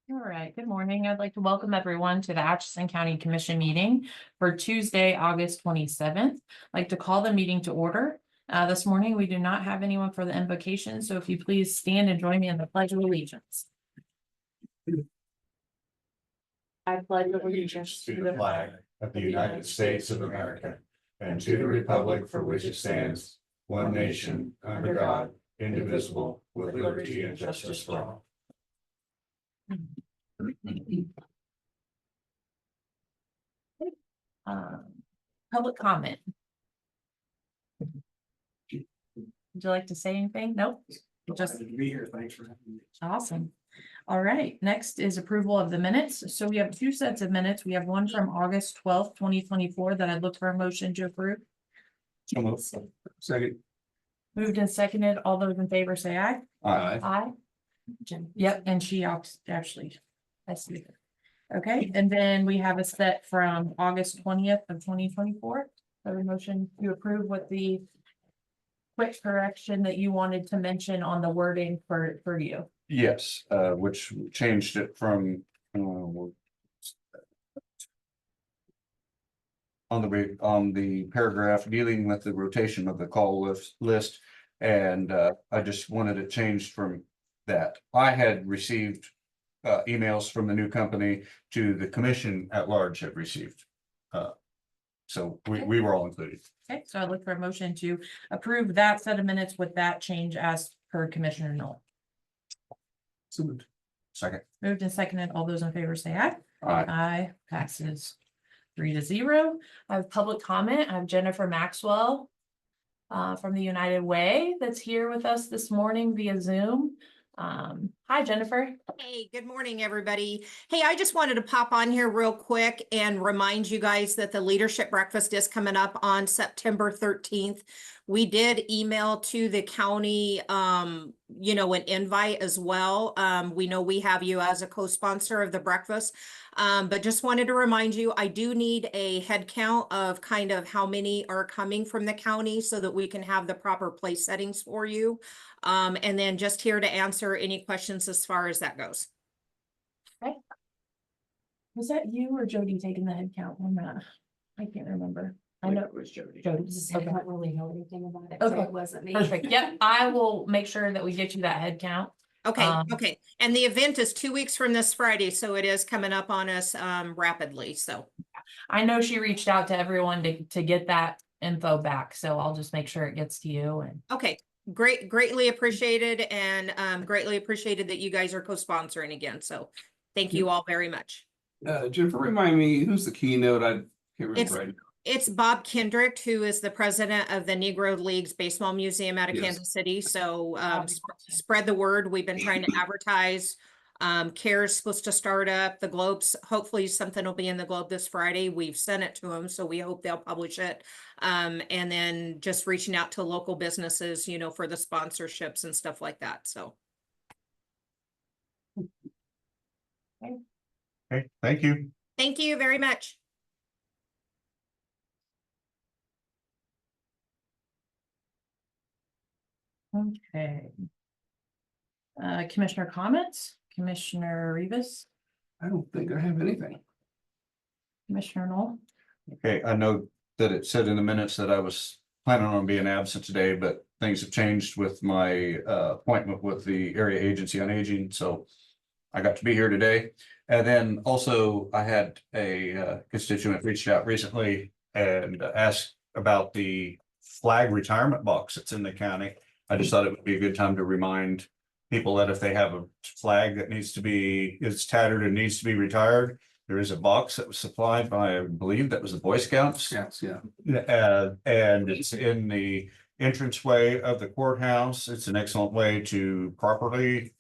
All right, good morning. I'd like to welcome everyone to the Atchison County Commission meeting for Tuesday, August 27th. I'd like to call the meeting to order. This morning, we do not have anyone for the invocation, so if you please stand and join me in the Pledge of Allegiance. I pledge allegiance to the flag of the United States of America and to the republic for which it stands, one nation, under God, indivisible, with liberty and justice for all. Public comment. Would you like to say anything? Nope. Just to be here. Thanks for having me. awesome. All right, next is approval of the minutes. So we have two sets of minutes. We have one from August 12th, 2024 that I'd look for a motion to approve. Second. Moved and seconded. All those in favor say aye. Aye. Aye. Yep, and she actually, I see her. Okay, and then we have a set from August 20th of 2024. So a motion to approve with the quick correction that you wanted to mention on the wording for you. Yes, which changed it from on the paragraph dealing with the rotation of the call list, and I just wanted it changed from that. I had received emails from the new company to the commission at large have received. So we were all included. Okay, so I look for a motion to approve that set of minutes with that change as per Commissioner Knoll. So moved. Second. Moved and seconded. All those in favor say aye. Aye. Aye, passes 3-0. I have public comment. I have Jennifer Maxwell from the United Way that's here with us this morning via Zoom. Hi, Jennifer. Hey, good morning, everybody. Hey, I just wanted to pop on here real quick and remind you guys that the leadership breakfast is coming up on September 13th. We did email to the county, an invite as well. We know we have you as a co-sponsor of the breakfast, but just wanted to remind you, I do need a head count of kind of how many are coming from the county so that we can have the proper place settings for you. And then just here to answer any questions as far as that goes. Okay. Was that you or Jody taking the head count on that? I can't remember. I know it was Jody. Jody. I don't really know anything about it. Okay. So it wasn't me. Perfect. Yep. I will make sure that we get you that head count. Okay, okay. And the event is 2 weeks from this Friday, so it is coming up on us rapidly, so. I know she reached out to everyone to get that info back, so I'll just make sure it gets to you. And Okay, greatly appreciated, and greatly appreciated that you guys are co-sponsoring again, so thank you all very much. Jennifer, remind me, who's the keynote? I can't It's remember right now. It's Bob Kendrick, who is the president of the Negro Leagues Baseball Museum out of Yes. Kansas City. So spread the word. We've been trying to advertise. CARE's supposed to start up. The Globe's, hopefully something will be in the Globe this Friday. We've sent it to them, so we hope they'll publish it. And then just reaching out to local businesses, for the sponsorships and stuff like that. So. Okay, thank you. Thank you very much. okay. Commissioner comments, Commissioner Rivas, I don't think I have anything. Commissioner Knoll. Okay, I know that it said in the minutes that I was planning on being absent today, but things have changed with my appointment with the Area Agency on Aging, so I got to be here today. And then also I had a constituent reached out recently and asked about the flag retirement box that's in the county. I just thought it would be a good time to remind people that if they have a flag that is tattered and needs to be retired, there is a box that was supplied by, I believe that was the Boy Scouts. Yes, yeah. And it's in the entranceway of the courthouse. It's an excellent way to properly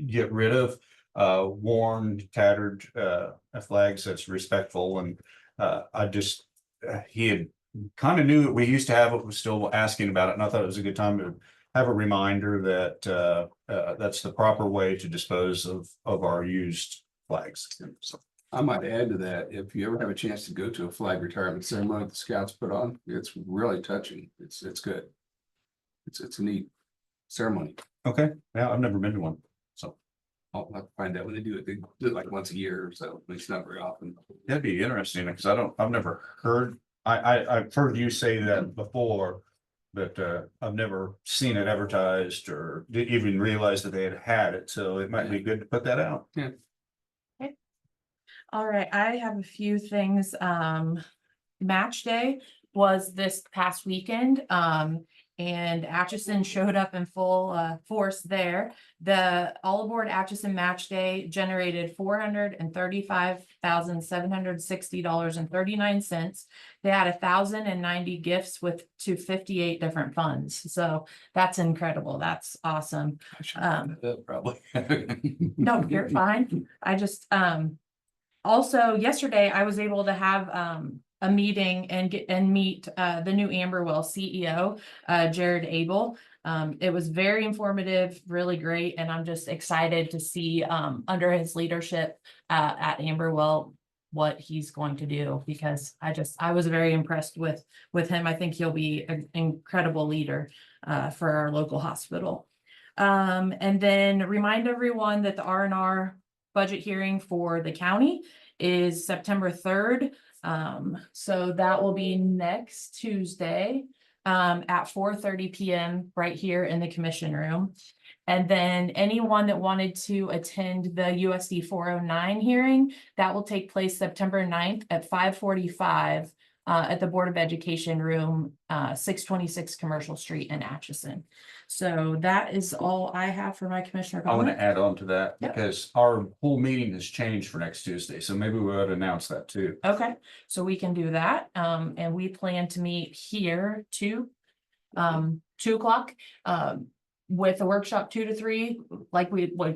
get rid of worn, tattered flags that's respectful. And he had kind of knew that we used to have it, was still asking about it, and I thought it was a good time to have a reminder that that's the proper way to dispose of our used flags. So I might add to that, if you ever have a chance to go to a flag retirement ceremony the Scouts put on, it's really touching. It's good. It's a neat ceremony. okay, yeah, I've never been to one, so I'll have to find out when they do it. They do it like once a year or so. It's not very often. That'd be interesting, because I've never heard, I've heard you say that before. But I've never seen it advertised or didn't even realize that they had it, so it might be good to put that out. All right, I have a few things. Match day was this past weekend. And Atchison showed up in full force there. The All Aboard Atchison Match Day generated $435,760.39. They had 1,090 gifts to 58 different funds. So that's incredible. That's awesome. I should find that out, probably. No, you're fine. I just, also yesterday I was able to have, a meeting and meet, the new Amberwell CEO, Jared Abel. It was very informative, really great, and I'm just excited to see, under his leadership, at Amberwell, what he's going to do, because I was very impressed with him. I think he'll be an incredible leader, for our local hospital. And then remind everyone that the R&R budget hearing for the county is September 3rd. So that will be next Tuesday, at 4:30 p.m. right here in the commission room. And then anyone that wanted to attend the USD 409 hearing, that will take place September 9th at 5:45 at the Board of Education room, 626 Commercial Street in Atchison. So that is all I have for my commissioner I want comment. to add on to that Yep. because our whole meeting has changed for next Tuesday, so maybe we ought to announce that too. Okay, so we can do that. And we plan to meet here 2 o'clock, with a workshop 2 to 3, like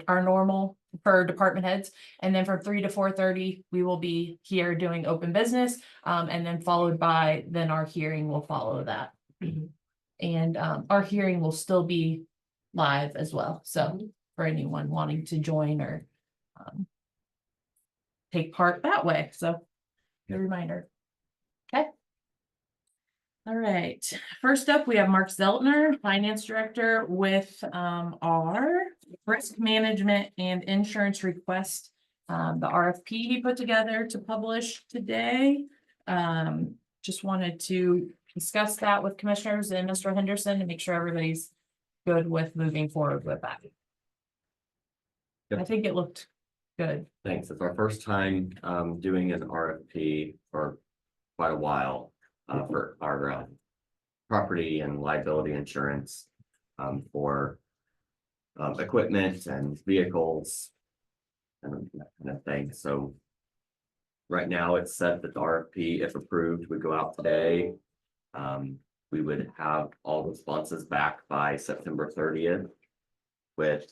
our normal for department heads. And then from 3 to 4:30, we will be here doing open business. And then followed by, then our hearing will follow that. And, our hearing will still be live as well. So for anyone wanting to join or, take part that way. So good reminder. Okay. All right, first up, we have Mark Zeltner, Finance Director, with our risk management and insurance request. The RFP he put together to publish today. Just wanted to discuss that with commissioners and Mr. Henderson to make sure everybody's good with moving forward with that. Yep. I think it looked good. Thanks. It's our first time doing an RFP for quite a while for our property and liability insurance for equipment and vehicles and that kind of thing. So right now it's set that the RFP, if approved, would go out today. We would have all responses back by September 30th. With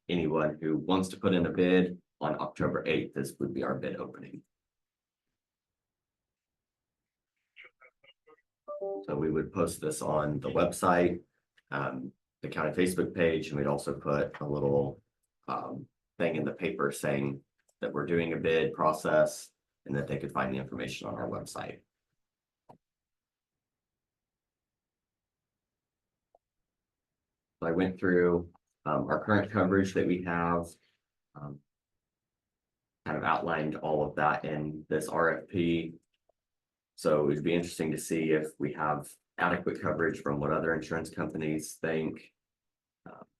anyone who wants to put in a bid on October 8th, this would be our bid opening. So we would post this on the website, the county Facebook page, and we'd also put a little thing in the paper saying that we're doing a bid process and that they could find the information on our website. So I went through our current coverage that we have, kind of outlined all of that in this RFP. So it'd be interesting to see if we have adequate coverage from what other insurance companies think.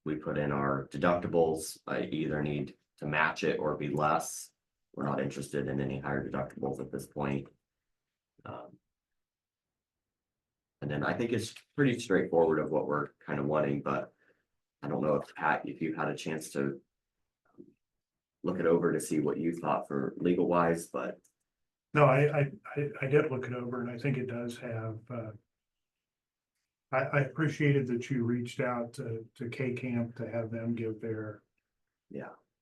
We put in our deductibles. I either need to match it or be less. We're not interested in any higher deductibles at this point. And then I think it's pretty straightforward of what we're kind of wanting, but I don't know if Pat, if you had a chance to look it over to see what you thought for legal wise, but. No, I did look it over and I think it does have, I appreciated that you reached out to K.Camp to have them give their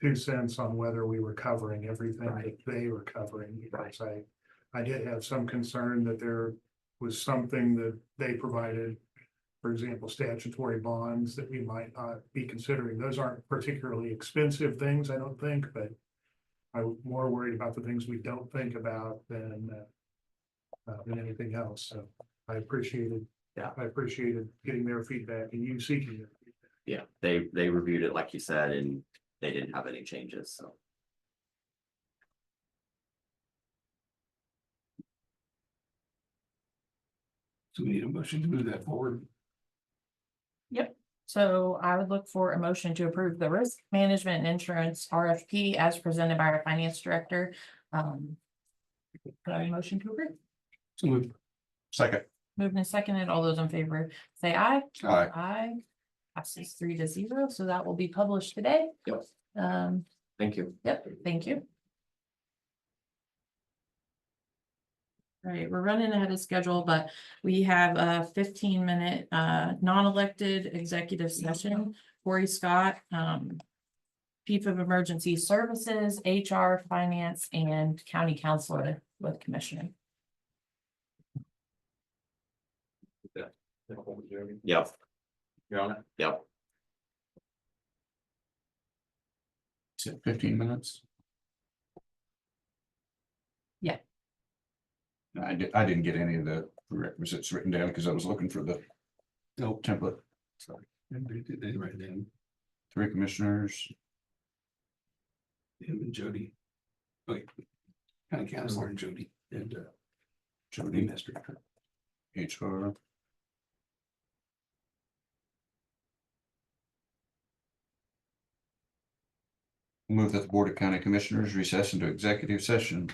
2 cents on whether we were covering everything that they were covering. Because I did have some concern that there was something that they provided, for example, statutory bonds that we might not be considering. Those aren't particularly expensive things, I don't think, but I'm more worried about the things we don't think about than anything else. So I appreciated getting their feedback and you seeking it. Yeah, they reviewed it, like you said, and they didn't have any changes, so. So we need a motion to move that forward. So I would look for a motion to approve the risk management and insurance RFP as presented by our finance director. Could I have a motion to approve? So moved. Second. Moved and seconded, all those in favor, say aye. Aye. Aye. Passes 3-0, so that will be published today. Yep. Um, Thank you. yep, thank you. All right, we're running ahead of schedule, but we have a 15-minute non-elected executive session. Corey Scott, Chief of Emergency Services, HR, Finance, and County Counselor with Commissioner. Yep. You're on it? Yep. Is it 15 minutes? Yeah. I didn't get any of the prerequisites written down because I was looking for the Nope. template. Sorry. They write it down. 3 commissioners. Him and Jody. Wait. County Counselor and Jody and Jody Jody, Master. HR. Move that the Board of County Commissioners recess into executive session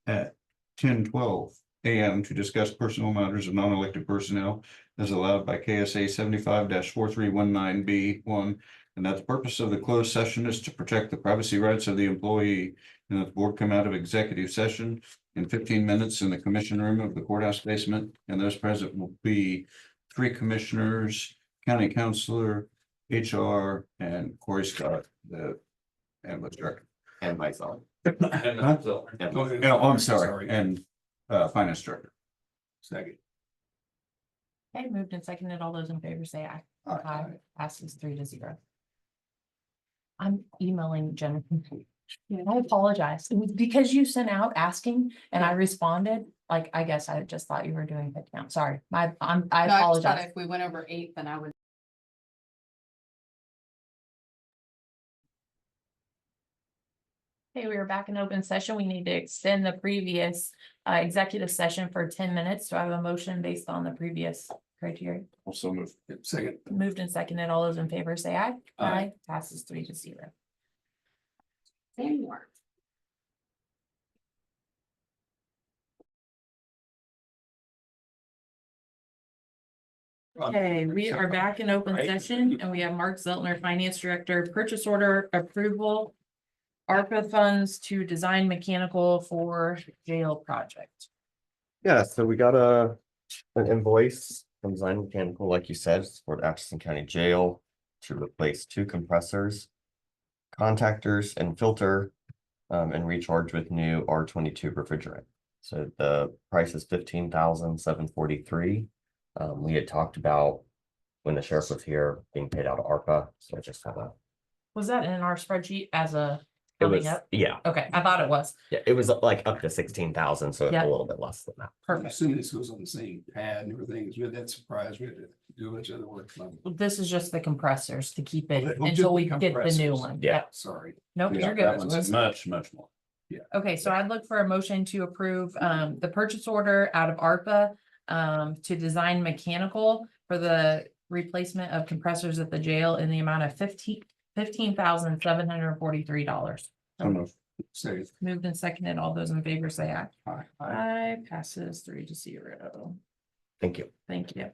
at 10:12 a.m. to discuss personal matters of non-elected personnel as allowed by K.S.A 75-4319B1. And that the purpose of the closed session is to protect the privacy rights of the employee. And that the board come out of executive session in 15 minutes in the commission room of the courthouse basement. And those present will be 3 commissioners, county counselor, HR, and Corey Scott, the ambulance director. And myself. Huh? And No, I'm sorry, and finance director. Second. Okay, moved and seconded, all those in favor say aye. Aye. Passes 3-0. I'm emailing Jennifer. I apologize. It was because you sent out asking and I responded, like, I guess I just thought you were doing head count. Sorry, I No, I just thought apologize. if we went over 8, then I would. Okay, we are back in open session. We need to extend the previous executive session for 10 minutes. Do I have a motion based on the previous criteria? Also move. Second. Moved and seconded. All those in favor say aye. Aye. Passes 3-0. Same more. Okay, we are back in open session and we have Mark Zeltner, Finance Director, purchase order approval. ARPA funds to design mechanical for jail project. Yeah, so we got an invoice from Design Mechanical, like you said, for the Atchison County Jail to replace 2 compressors, contactors and filter, and recharge with new R22 refrigerant. So the price is $15,743. We had talked about when the sheriff was here being paid out of ARPA, so I just had a. Was that in our spreadsheet as a It coming was, up? yeah, Okay, I thought it was. yeah, it was like up to 16,000, so it's Yeah. a little bit less than that. I'm Perfect. assuming this goes on the same pad and everything. We had that surprise. We had to do a bunch of other work. This is just the compressors to keep it Oh, just until we the get the new compressors. one. Yeah. Yep. Sorry. Nope, Yeah, you're that good. one's much more. Okay, so I'd look for a motion to approve the purchase order out of ARPA to design mechanical for the replacement of compressors at the jail in the amount of $15,743. So move. Second. Moved and seconded. All those in favor say aye. Aye. Aye, passes 3-0. Thank you. Thank you.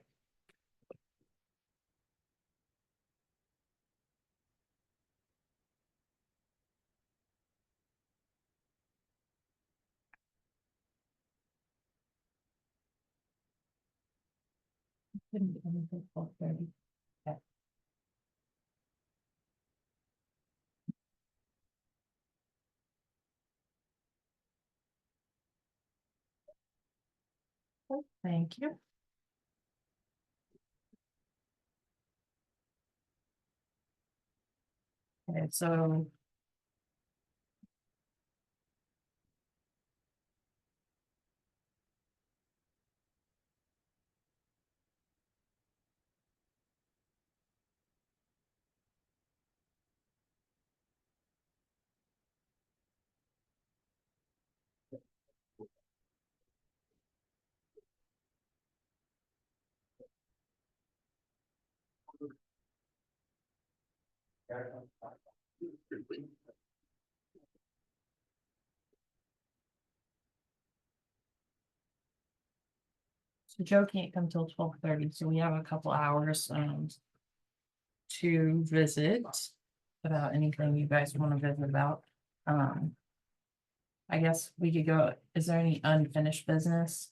Thank you. Okay, so. So Joe can't come till 12:30, so we have a couple hours, to visit about anything you guys want to visit about. I guess we could go, is there any unfinished business?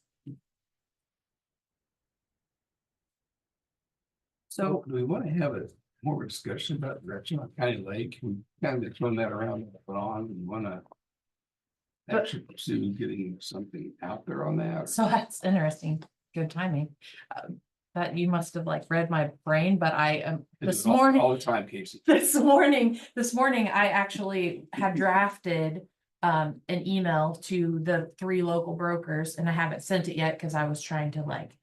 So, Do we want to have a more of a discussion about direction on County Lake? We kind of thrown that around and on, and want to But- actually pursue getting something out there on that. so that's interesting, good timing. That you must have like read my brain, but I am, I do this it all- morning. All the time, Casey. This morning, I actually had drafted an email to the 3 local brokers, and I haven't sent it yet because I was trying to like.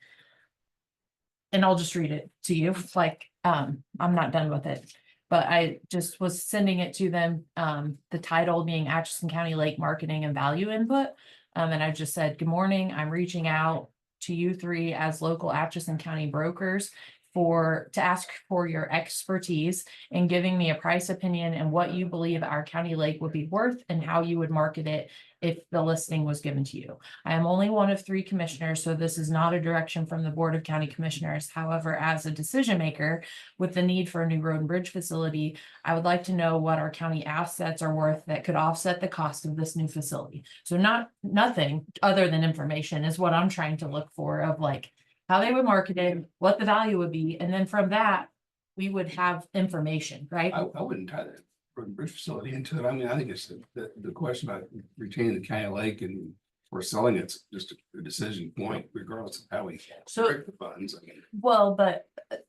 And I'll just read it to you, like, I'm not done with it, but I just was sending it to them, the title being Atchison County Lake Marketing and Value Input. And I just said, good morning, I'm reaching out to you 3 as local Atchison County brokers to ask for your expertise in giving me a price opinion and what you believe our county lake would be worth and how you would market it if the listing was given to you. I am only one of 3 commissioners, so this is not a direction from the Board of County Commissioners. However, as a decision maker with the need for a new road and bridge facility, I would like to know what our county assets are worth that could offset the cost of this new facility. So nothing other than information is what I'm trying to look for, of like how they would market it, what the value would be, and then from that, we would have information, right? I wouldn't tie that road and bridge facility into it. I mean, I think it's the question about retaining the County Lake and or selling it's just a decision point regardless of how we So- direct the funds. I mean, Well, but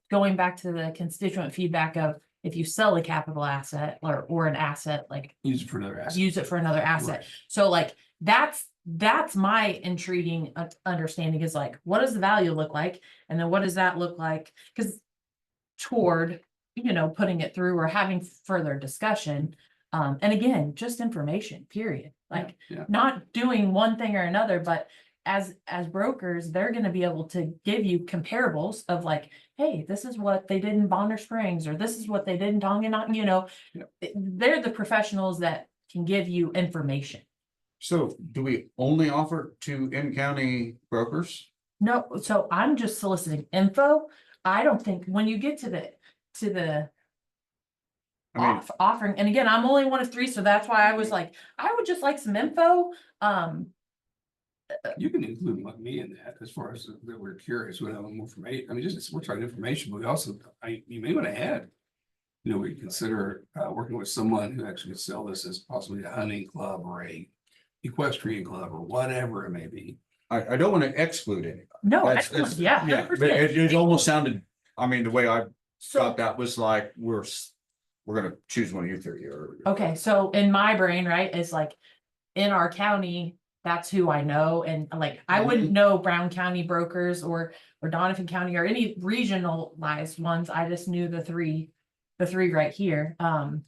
going back to the constituent feedback of if you sell a capital asset or an asset, like use it for another asset. use it for another asset. So like, that's my intriguing understanding is like, what does the value look like? And then what does that look like? Cause toward, putting it through or having further discussion. And again, just information, period. Like, Yeah. not doing one thing or another, but as brokers, they're gonna be able to give you comparables of like, hey, this is what they did in Bonner Springs, or this is what they did in Tonganock, they're the professionals that can give you information. So do we only offer to in-county brokers? No, so I'm just soliciting info. I don't think when you get to the I mean, offering, and again, I'm only one of 3, so that's why I was like, I would just like some info. You can include me in that as far as that we're curious, we have more information. I mean, just we're trying information, but we also, you may want to add. We consider working with someone who actually could sell this as possibly a hunting club or a equestrian club or whatever it may be. I don't want to exclude anybody. No, That's- excellent, that's- yeah, Yeah, but 100%. it almost sounded, I mean, the way I So, thought that was like, we're gonna choose one of you 3 or. okay, so in my brain, right, is like, in our county, that's who I know, and like, I wouldn't know Brown County brokers or Donovan County or any regionalized ones, I just knew the three right here,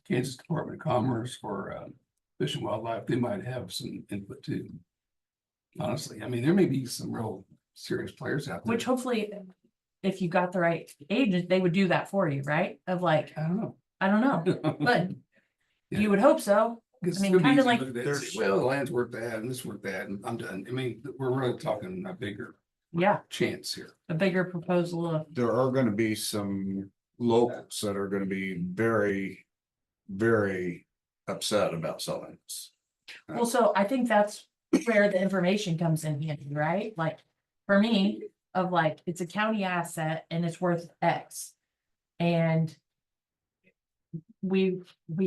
Kansas Department of Commerce or Fish and Wildlife, they might have some input too. Honestly, I mean, there may be some real serious players out there. which hopefully, if you got the right agent, they would do that for you, right? Of like, I don't know. I don't know, but Yeah. you would hope so. Because I mean, it'd be kinda easy to like look at that and say, well, the land's worth that and this worth that, and I'm done. I mean, we're really talking a bigger Yeah, chance here. a bigger proposal of, There are gonna be some locals that are gonna be very, very upset about selling this. well, so I think that's where the information comes in handy, right? Like, for me, of like, it's a county asset and it's worth X. And we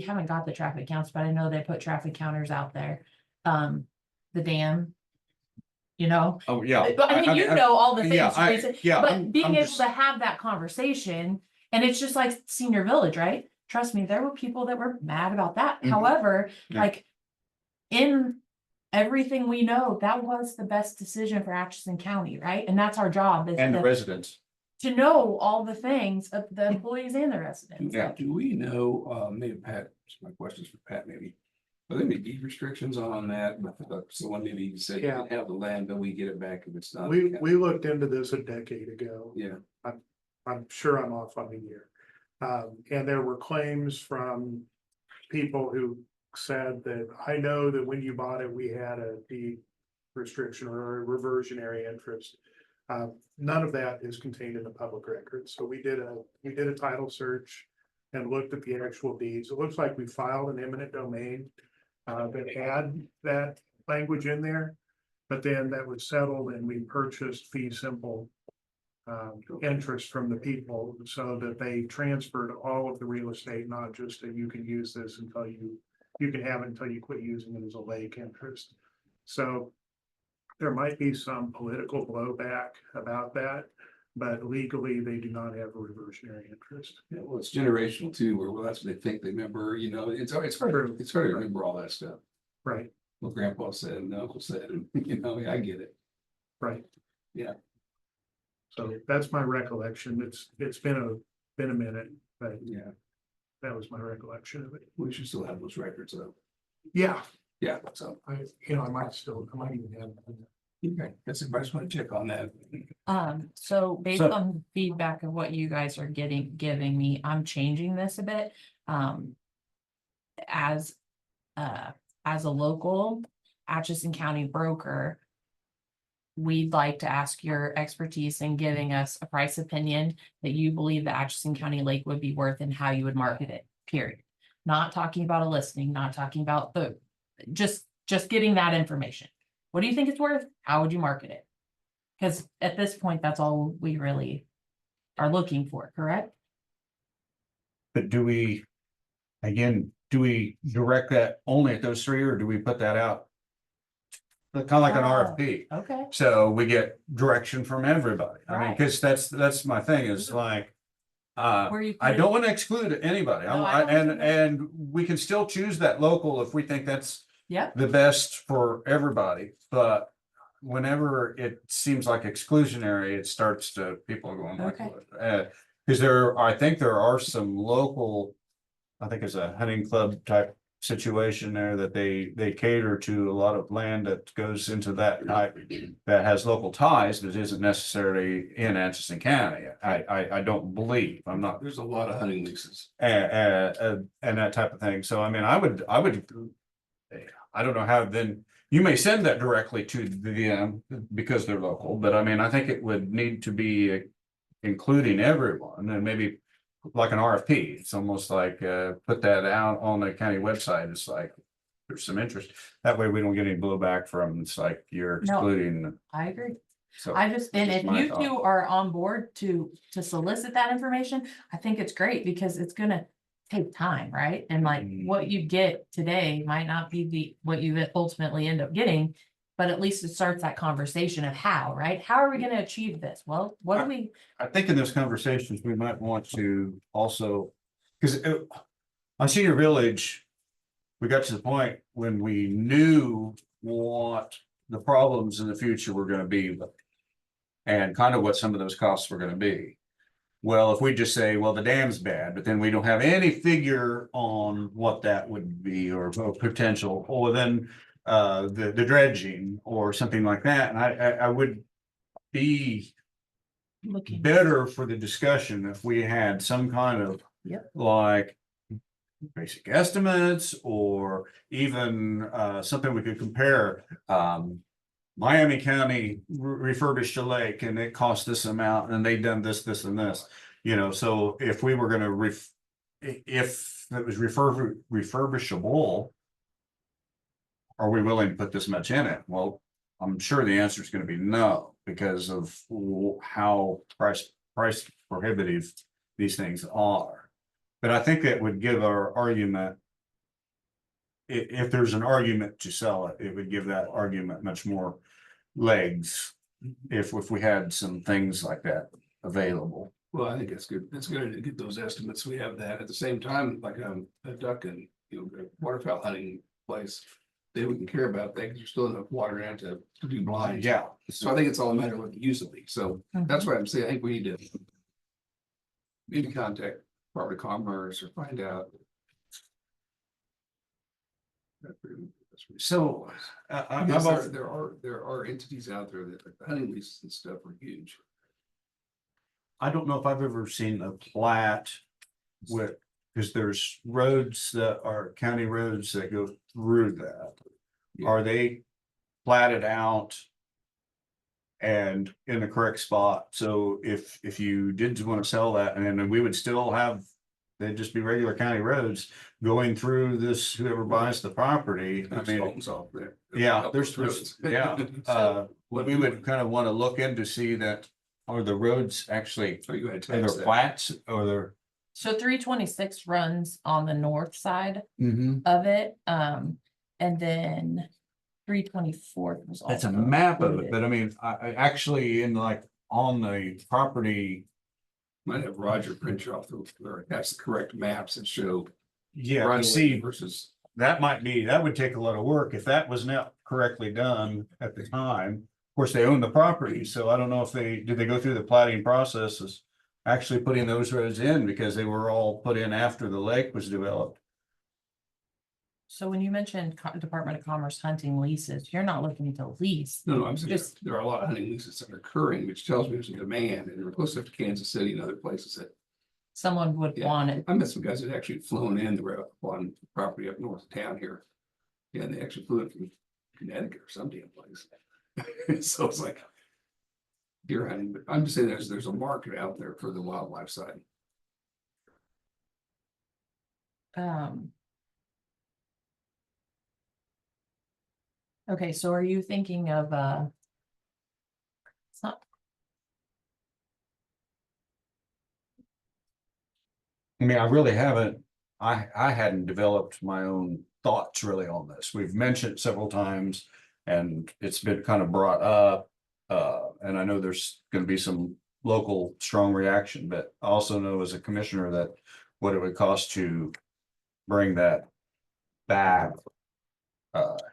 haven't got the traffic counts, but I know they put traffic counters out there. The dam. Oh, yeah. But I mean, all the Yeah, things. yeah, But being I'm able just- to have that conversation, and it's just like Senior Village, right? Trust me, there were people that were mad about that. Mhm. However, Yeah. like, in everything we know, that was the best decision for Atchison County, right? And that's our job, is And the to residents. know all the things of the employees and the residents. Yeah. Do we know, maybe Pat, my questions for Pat, maybe. Are there any deed restrictions on that? Someone maybe said you can have the land, but we get it back if it's not. We looked into this a decade ago. Yeah, I'm sure I'm off on a year. And there were claims from people who said that, I know that when you bought it, we had a deed restriction or a reversionary interest. None of that is contained in the public record. So we did a title search and looked at the actual deeds. It looks like we filed an eminent domain that had that language in there. But then that was settled and we purchased fee simple interest from the people so that they transferred all of the real estate, not just that you can use this until you can have it until you quit using it as a lake interest. So there might be some political blowback about that, but legally they do not have a reversionary interest. Yeah, well, it's generational too, where well, that's what they think they remember, you know, it's hard to remember all that stuff. Right, What grandpa said and uncle said, and you know, I get it. right. Yeah. So that's my recollection. It's been a minute, but Yeah, that was my recollection of it. we should still have those records though. Yeah, Yeah, so, I might even have. okay, that's if I just want to check on that. So based So- on feedback of what you guys are giving me, I'm changing this a bit. As a local Atchison County broker, we'd like to ask your expertise in giving us a price opinion that you believe the Atchison County Lake would be worth and how you would market it, period. Not talking about a listing, not talking about just getting that information. What do you think it's worth? How would you market it? Because at this point, that's all we really are looking for, correct? But do we direct that only at those three, or do we put that out? Kind of like an RFP, Okay. so we get direction from everybody. I mean, Right. because that's my thing is like. Where you I put don't it- want to exclude anybody. No, I don't either. And we can still choose that local if we think that's Yep. the best for everybody, but. Whenever it seems like exclusionary, it starts to, people are going like, Okay. because I think there are some local. I think it's a hunting club type situation there that they cater to a lot of land that goes into that type. That has local ties, but isn't necessarily in Atchison County. I don't believe, I'm not. There's a lot of hunting leases. And that type of thing. So I mean, I would. I don't know how then, you may send that directly to them because they're local, but I mean, I think it would need to be including everyone and maybe like an RFP. It's almost like put that out on the county website. It's like there's some interest. That way we don't get any blowback from, it's like you're No. excluding. I agree. So I just, and that's if my you thought. two are on board to solicit that information, I think it's great because it's gonna take time, right? And like what you get today might not be what you ultimately end up getting. But at least it starts that conversation of how, right? How are we gonna achieve this? Well, what do we, I think in those conversations, we might want to also, because on Senior Village, we got to the point when we knew what the problems in the future were gonna be. And kind of what some of those costs were gonna be. Well, if we just say, well, the dam's bad, but then we don't have any figure on what that would be or potential, or then the dredging or something like that, and I would be looking, better for the discussion if we had some kind of. Yep. Like basic estimates or even something we could compare. Miami County refurbished a lake and it cost this amount and they done this, this and this, you know, so if we were gonna if it was refurbishable. Are we willing to put this much in it? Well, I'm sure the answer is gonna be no, because of how price prohibitive these things are. But I think that would give our argument. If there's an argument to sell it, it would give that argument much more legs. If we had some things like that available. Well, I think it's good. It's good to get those estimates. We have that at the same time, like a duck and, you know, a waterfowl hunting place. They wouldn't care about that because there's still enough water in it to do blinds. Yeah. So I think it's all a matter of what the use will be. So that's why I'm saying, I think we need to contact Department of Commerce or find out. So Because there are entities out there that like the hunting leases and stuff are huge. I don't know if I've ever seen a plat with, because there's roads that are county roads that go through that. Yeah. Are they platted out and in the correct spot? So if you did want to sell that, and then we would still have, they'd just be regular county roads going through this, whoever buys the property. I There's mean, homes off there. yeah, there's, yeah, we would kind of want to look into see that, are the roads actually, So you had are there flats or they're. So 326 runs on the north side Mhm. of it, and then 324 was also. That's a map of it, included. but I mean, I actually in like on the property. Might have Roger print you off or that's the correct maps that show. Yeah, right you away see, versus. that might be, that would take a lot of work if that was not correctly done at the time. Of course, they own the property, so I don't know if did they go through the plating processes, actually putting those roads in because they were all put in after the lake was developed. So when you mentioned Department of Commerce hunting leases, you're not looking to lease. No, I'm saying Just- there are a lot of hunting leases that are occurring, which tells me there's a demand and we're close enough to Kansas City and other places that. Someone would Yeah. want it. I met some guys that actually flown in the road on property up north of town here. Yeah, and they actually flew in from Connecticut or some damn place. So it's like. Deer hunting, but I'm just saying there's a market out there for the wildlife side. Okay, so are you thinking of, it's not, I mean, I really haven't, I hadn't developed my own thoughts really on this. We've mentioned it several times and it's been kind of brought up. And I know there's gonna be some local strong reaction, but I also know as a commissioner that what it would cost to bring that back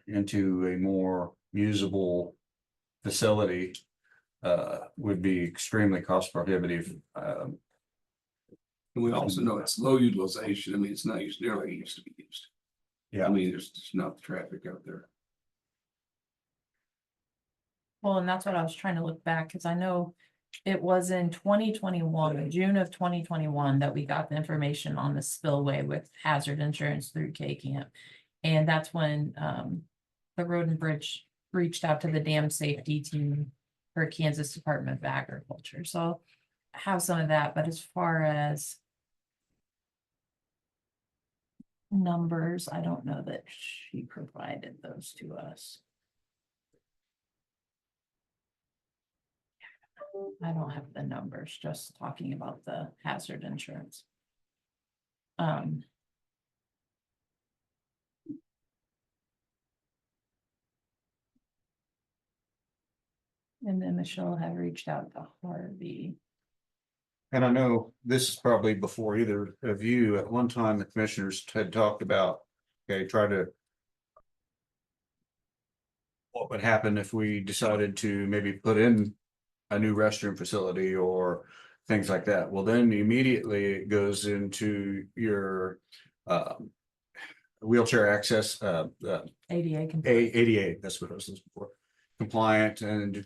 into a more usable facility would be extremely cost prohibitive. And we also know it's low utilization. I mean, it's not used nearly like it used to be used. Yeah. I mean, there's just not the traffic out there. well, and that's what I was trying to look back, because I know it was in 2021, June of 2021, that we got the information on the spillway with hazard insurance through K-Camp. And that's when the Road and Bridge reached out to the dam safety team for Kansas Department of Agriculture. So I have some of that, but as far as numbers, I don't know that she provided those to us. I don't have the numbers, just talking about the hazard insurance. And then Michelle had reached out to Harvey. And I know this is probably before either of you, at one time, the commissioners had talked about, okay, try to. What would happen if we decided to maybe put in a new restroom facility or things like that? Well, then immediately it goes into your wheelchair access, ADA can. ADA, that's what I was looking for. Compliant, and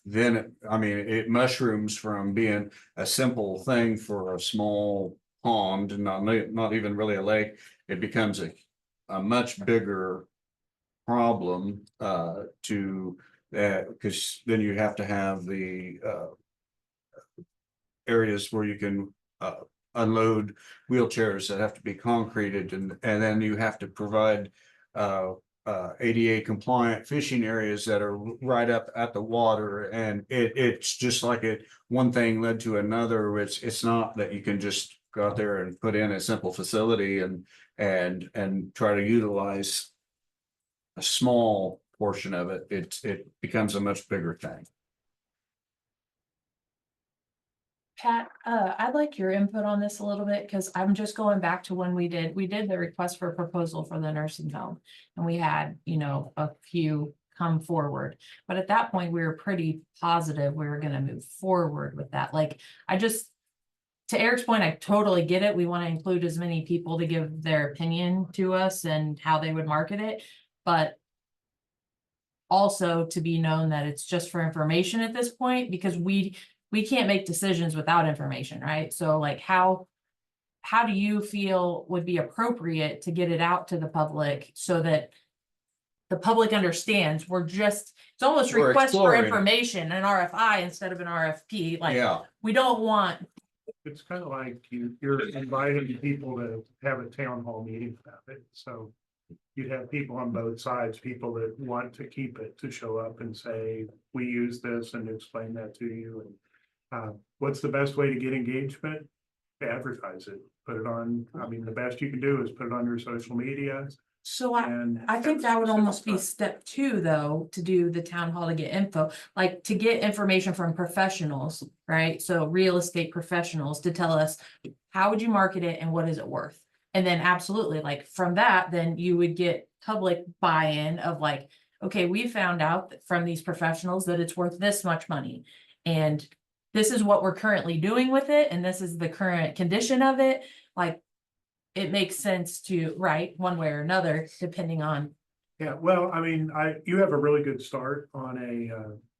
then, I mean, it mushrooms from being a simple thing for a small pond and not even really a lake. It becomes a much bigger problem to that, because then you have to have the areas where you can unload wheelchairs that have to be concreted, and then you have to provide ADA compliant fishing areas that are right up at the water, and it's just like one thing led to another. It's not that you can just go out there and put in a simple facility and try to utilize a small portion of it. It becomes a much bigger thing. Pat, I'd like your input on this a little bit, because I'm just going back to when we did the request for proposal for the nursing home. And we had, a few come forward, but at that point, we were pretty positive we were gonna move forward with that. Like, to Eric's point, I totally get it. We want to include as many people to give their opinion to us and how they would market it, but also to be known that it's just for information at this point, because we can't make decisions without information, right? So like how how do you feel would be appropriate to get it out to the public so that the public understands it's almost We're request for exploring. information, an RFI instead of an RFP, like, Yeah, we don't want, It's kind of like you're inviting people to have a town hall meeting about it, so. You'd have people on both sides, people that want to keep it to show up and say, we use this and explain that to you. And what's the best way to get engagement? Advertise it, put it on, I mean, the best you can do is put it on your social media so and. I think that would almost be step 2, though, to do the town hall to get info, like to get information from professionals, right? So real estate professionals to tell us, how would you market it and what is it worth? And then absolutely, like from that, then you would get public buy-in of like, okay, we found out from these professionals that it's worth this much money. And this is what we're currently doing with it, and this is the current condition of it. Like, it makes sense to write one way or another, depending on. Yeah, well, I mean, you have a really good start on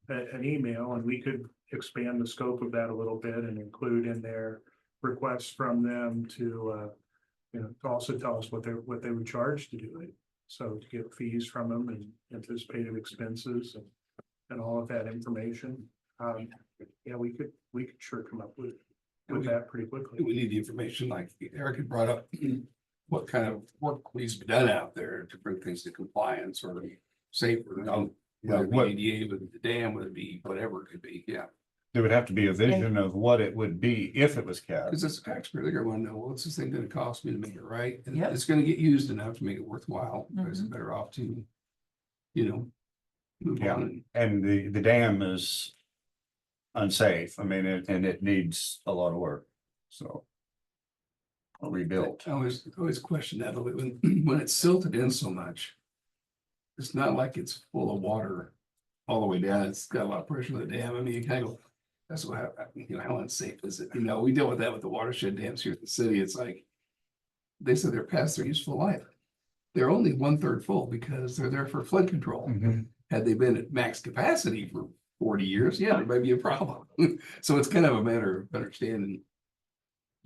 an email, and we could expand the scope of that a little bit and include in there requests from them to, to also tell us what they would charge to do it. So to get fees from them and anticipated expenses and all of that information. Yeah, we could sure come up with that pretty quickly. We need the information, like Eric had brought up, what kind of work needs to be done out there to bring things to compliance or to be safer. Yeah, Whether it what- be ADA, whether it be the dam, whether it be whatever it could be, yeah. there would have to be a vision of what it would be if it was capped. Because as a taxpayer, they're gonna wanna know, what's this thing gonna cost me to make it right? And Yep. it's gonna get used enough to make it worthwhile, because Mhm. it's better off to, move Yeah. on. And the dam is unsafe. I mean, and it needs a lot of work, so. Rebuilt. I always question that, when, when it's silted in so much. It's not like it's full of water all the way down, it's got a lot of pressure in the dam, I mean, you kind of go, that's what, how unsafe is it? We deal with that with the watershed dams here in the city, it's like. They said they're past their useful life. They're only 1/3 full because they're there for flood control. Had they been at max capacity for 40 years, yeah, there might be a problem. So it's kind of a matter of understanding.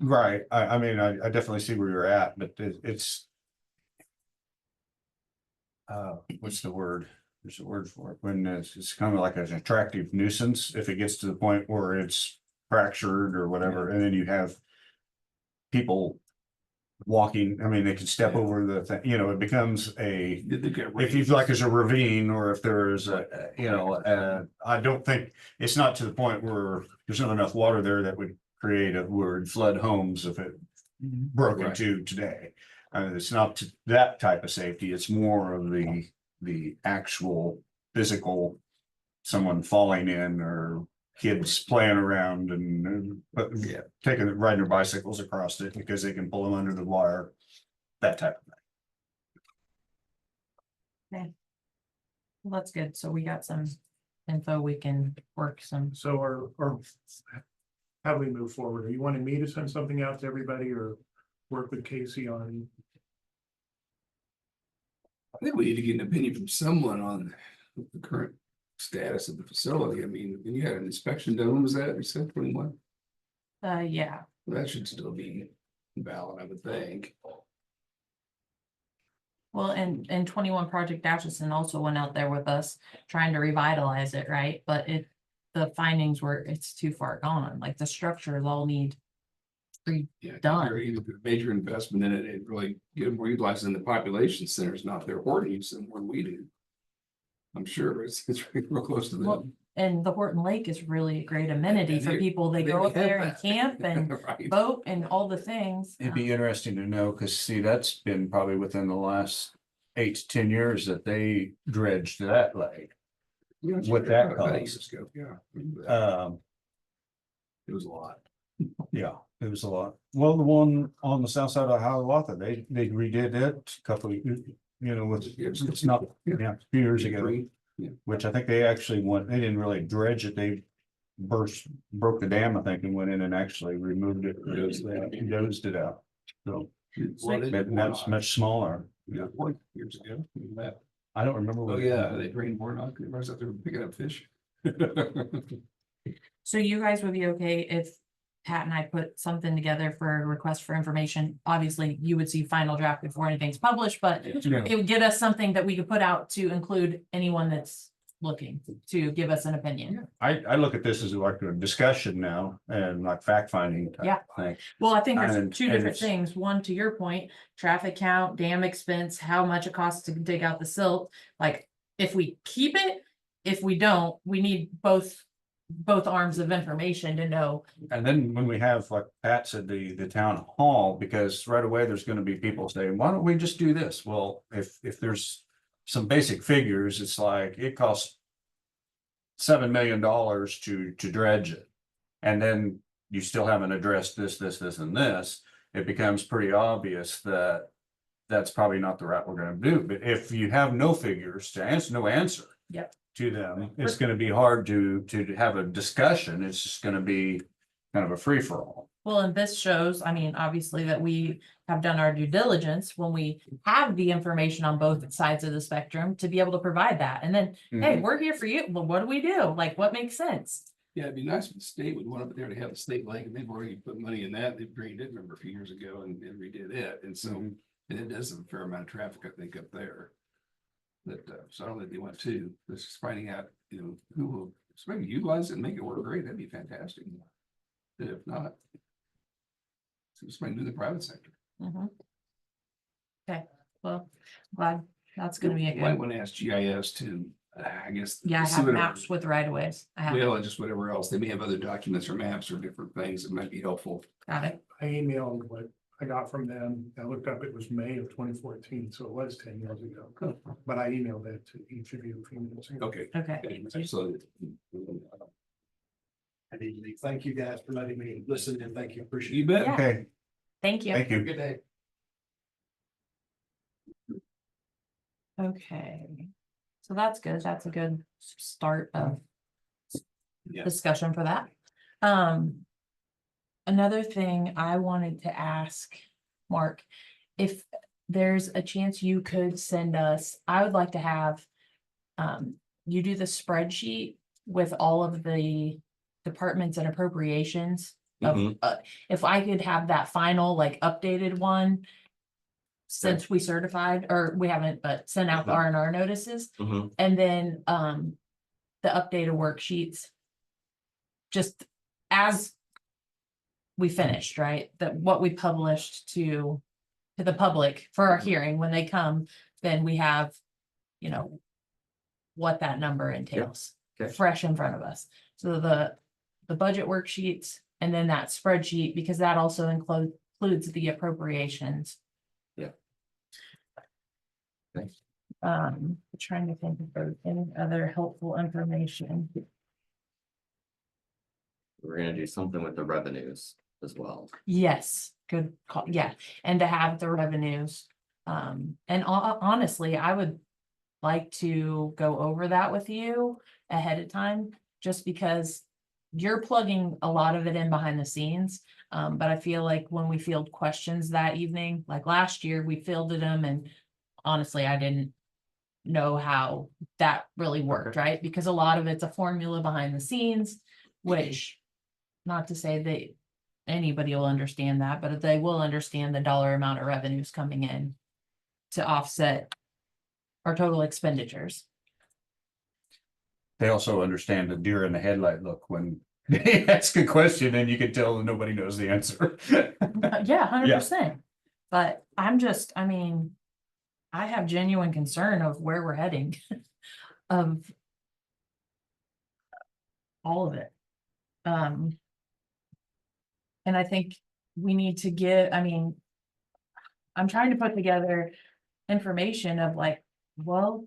Right, I mean, I definitely see where you're at, but it's. What's the word? There's a word for it, when it's kind of like an attractive nuisance, if it gets to the point where it's fractured or whatever, and then you have. People. Walking, I mean, they can step over the thing, it becomes a. If you feel like there's a ravine or if there's I don't think, it's not to the point where there's not enough water there that would create a word flood homes if it broke Right. into today. It's not that type of safety, it's more of the actual physical, someone falling in or kids playing around and riding their bicycles across it because they can pull them under the wire, that type of thing. Well, that's good. So we got some info, we can work some. So or how do we move forward? Are you wanting me to send something out to everybody or work with K.S.A on? I think we need to get an opinion from someone on the current status of the facility. I mean, when you had an inspection done, when was that? You said 21? Yeah, That should still be valid, I would think. well, and 21 Project Atchison also went out there with us trying to revitalize it, right? But the findings were, it's too far gone, like the structures all need. Yeah, Done. either put a major investment in it and really get more utilized in the population centers, not their hoarding use and more we do. I'm sure it's real close to Well, them. and the Horton Lake is really a great amenity And for people. They they go up have there and that. camp and Right. boat and all the things. It'd be interesting to know, because see, that's been probably within the last 8 to 10 years that they dredged that lake. Yeah, it's What right, that about costs. years ago, yeah. I remember that. It was a lot. Yeah, it was a lot. Well, the one on the south side of Hiawatha, they redid it a couple of, it's not, a few years ago. Green, yeah. Which I think they actually they didn't really dredge it, they broke the dam, I think, and went in and actually removed it, dozed it out. So, Well, they did and that's Warnock, much smaller. years ago. Remember that? I don't remember. Oh, what- yeah, they drained Warnock, they was out there picking up fish. So you guys would be okay if Pat and I put something together for a request for information. Obviously, you would see final draft before anything's published, but Yeah. it would get us something that we could put out to include anyone that's looking to give us an opinion. I look at this as like a discussion now and like fact finding. Yeah. Thing. Well, I think And- there's two and different it's- things. One, to your point, traffic count, dam expense, how much it costs to dig out the silt. Like, if we keep it, if we don't, we need both arms of information to know. And then when we have, like Pat said, the town hall, because right away there's gonna be people saying, why don't we just do this? Well, if there's some basic figures, it's like it costs $7 million to dredge it. And then you still haven't addressed this, and this. It becomes pretty obvious that that's probably not the route we're gonna do. But if you have no figures to answer, no answer. Yep. To them, it's gonna be hard to have a discussion. It's just gonna be kind of a free for all. Well, and this shows, I mean, obviously that we have done our due diligence when we have the information on both sides of the spectrum to be able to provide that. And then, hey, we're here for you. Well, what do we do? Like, what makes sense? Yeah, it'd be nice if the state would want up there to have a state lake, and they've already put money in that. They've drained it, remember, a few years ago and redid it. And so, and it does have a fair amount of traffic, I think, up there. That, so I don't think they want to, just finding out, you know, who will, so maybe utilize it and make it work great. That'd be fantastic. And if not, so somebody do the private sector. Mhm. Okay, well, glad that's gonna be a Might good, want to ask GIS to, I guess. yeah, I see have whatever- maps with right of ways. I have, Well, and just whatever else. They may have other documents or maps or different things that might be helpful. got it. I emailed what I got from them. I looked up, it was May of 2014, so it was 10 years ago. But I emailed that to each of you a few minutes ago. Okay. Okay. So. Thank you guys for letting me listen and thank you, appreciate You it. bet. Yeah. Okay, Thank you. thank you. Good day. Okay. So that's good. That's a good start of Yeah. discussion for that. Another thing I wanted to ask Mark, if there's a chance you could send us, I would like to have you do the spreadsheet with all of the departments and appropriations. Of, if I could have that final, like, updated one. Since we certified, or we haven't, but sent out the R&R notices, Mhm. and then the updated worksheets. Just as we finished, right? That what we published to the public for our hearing, when they come, then we have, you know, what that number entails, Okay. fresh in front of us. So the budget worksheets and then that spreadsheet, because that also includes the appropriations. Yeah. Okay. Trying to think if there's any other helpful information. We're gonna do something with the revenues as well. Yes, good call, yeah, and to have the revenues. And honestly, I would like to go over that with you ahead of time, just because you're plugging a lot of it in behind the scenes. But I feel like when we field questions that evening, like last year, we fielded them, and honestly, I didn't know how that really worked, right? Because a lot of it's a formula behind the scenes, which, not to say that anybody will understand that, but they will understand the dollar amount of revenues coming in to offset our total expenditures. They also understand the deer in the headlight look when they ask a question and you can tell that nobody knows the answer. Yeah, 100%. But I mean, I have genuine concern of where we're heading. Of all of it. And I think we need to I'm trying to put together information of like, well,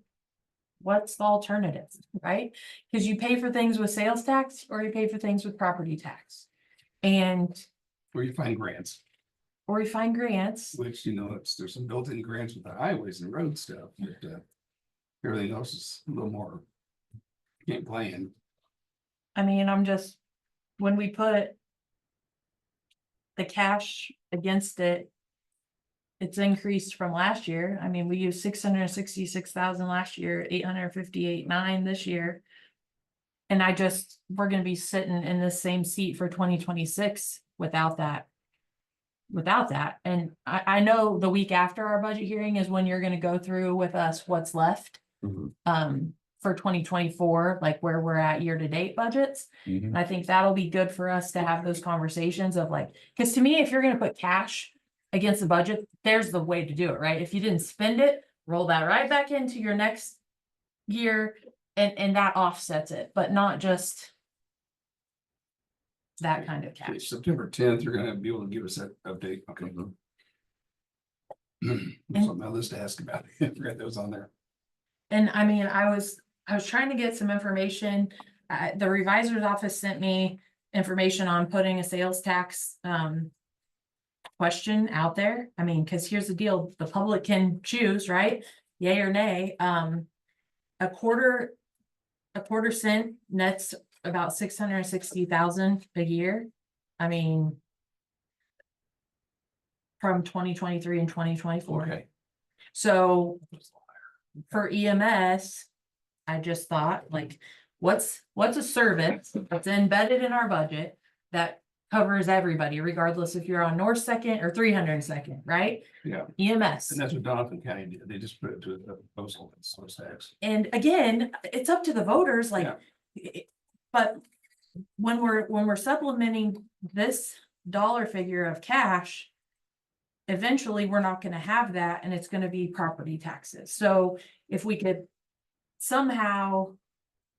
what's the alternative, right? Because you pay for things with sales tax or you pay for things with property tax. And, Where you find grants, or you find grants. which, you know, there's some built-in grants with the highways and road stuff, but everything else is a little more. Can't plan. I mean, when we put the cash against it, it's increased from last year. I mean, we used 666,000 last year, 858,900 this year. And we're gonna be sitting in the same seat for 2026 without that. Without that, and I know the week after our budget hearing is when you're gonna go through with us what's left. For 2024, like where we're at year-to-date budgets. And I think that'll be good for us to have those conversations of like, because to me, if you're gonna put cash against the budget, there's the way to do it, right? If you didn't spend it, roll that right back into your next year, and that offsets it, but not just that kind of Okay, cash. September 10th, you're gonna be able to give us that update. Okay. There's something else to ask about. I forgot that was on there. And I mean, I was trying to get some information. The revisor's office sent me information on putting a sales tax question out there. I mean, because here's the deal, the public can choose, right? Yay or nay. A quarter cent nets about 660,000 a year. I mean, from 2023 and 2024. Okay. So for EMS, I just thought like, what's a service that's embedded in our budget that covers everybody, regardless if you're on North Second or 302nd, right? Yeah. EMS. And that's what Donovan County did. They just put it to a proposal. Sales tax. And again, it's up to the voters, like, but when we're supplementing this dollar figure of cash, eventually we're not gonna have that, and it's gonna be property taxes. So if we could somehow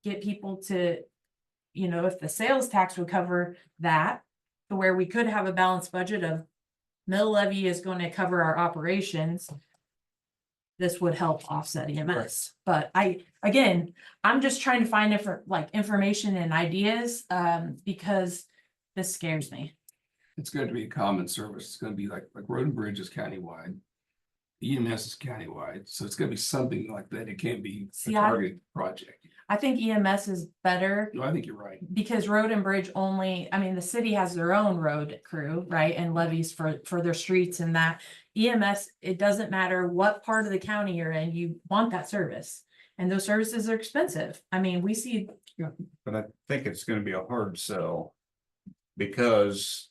get people to, if the sales tax would cover that, to where we could have a balanced budget of mill levy is going to cover our operations, this would help offset EMS. But I'm just trying to find different information and ideas, because this scares me. It's going to be a common service. It's going to be like road and bridge is countywide. EMS is countywide, so it's going to be something like that. It can't be a targeted project. I think EMS is better. No, I think you're right. Because road and bridge only, I mean, the city has their own road crew, right? And levies for their streets and that. EMS, it doesn't matter what part of the county you're in, you want that service. And those services are expensive. I mean, we see. But I think it's gonna be a hard sell. Because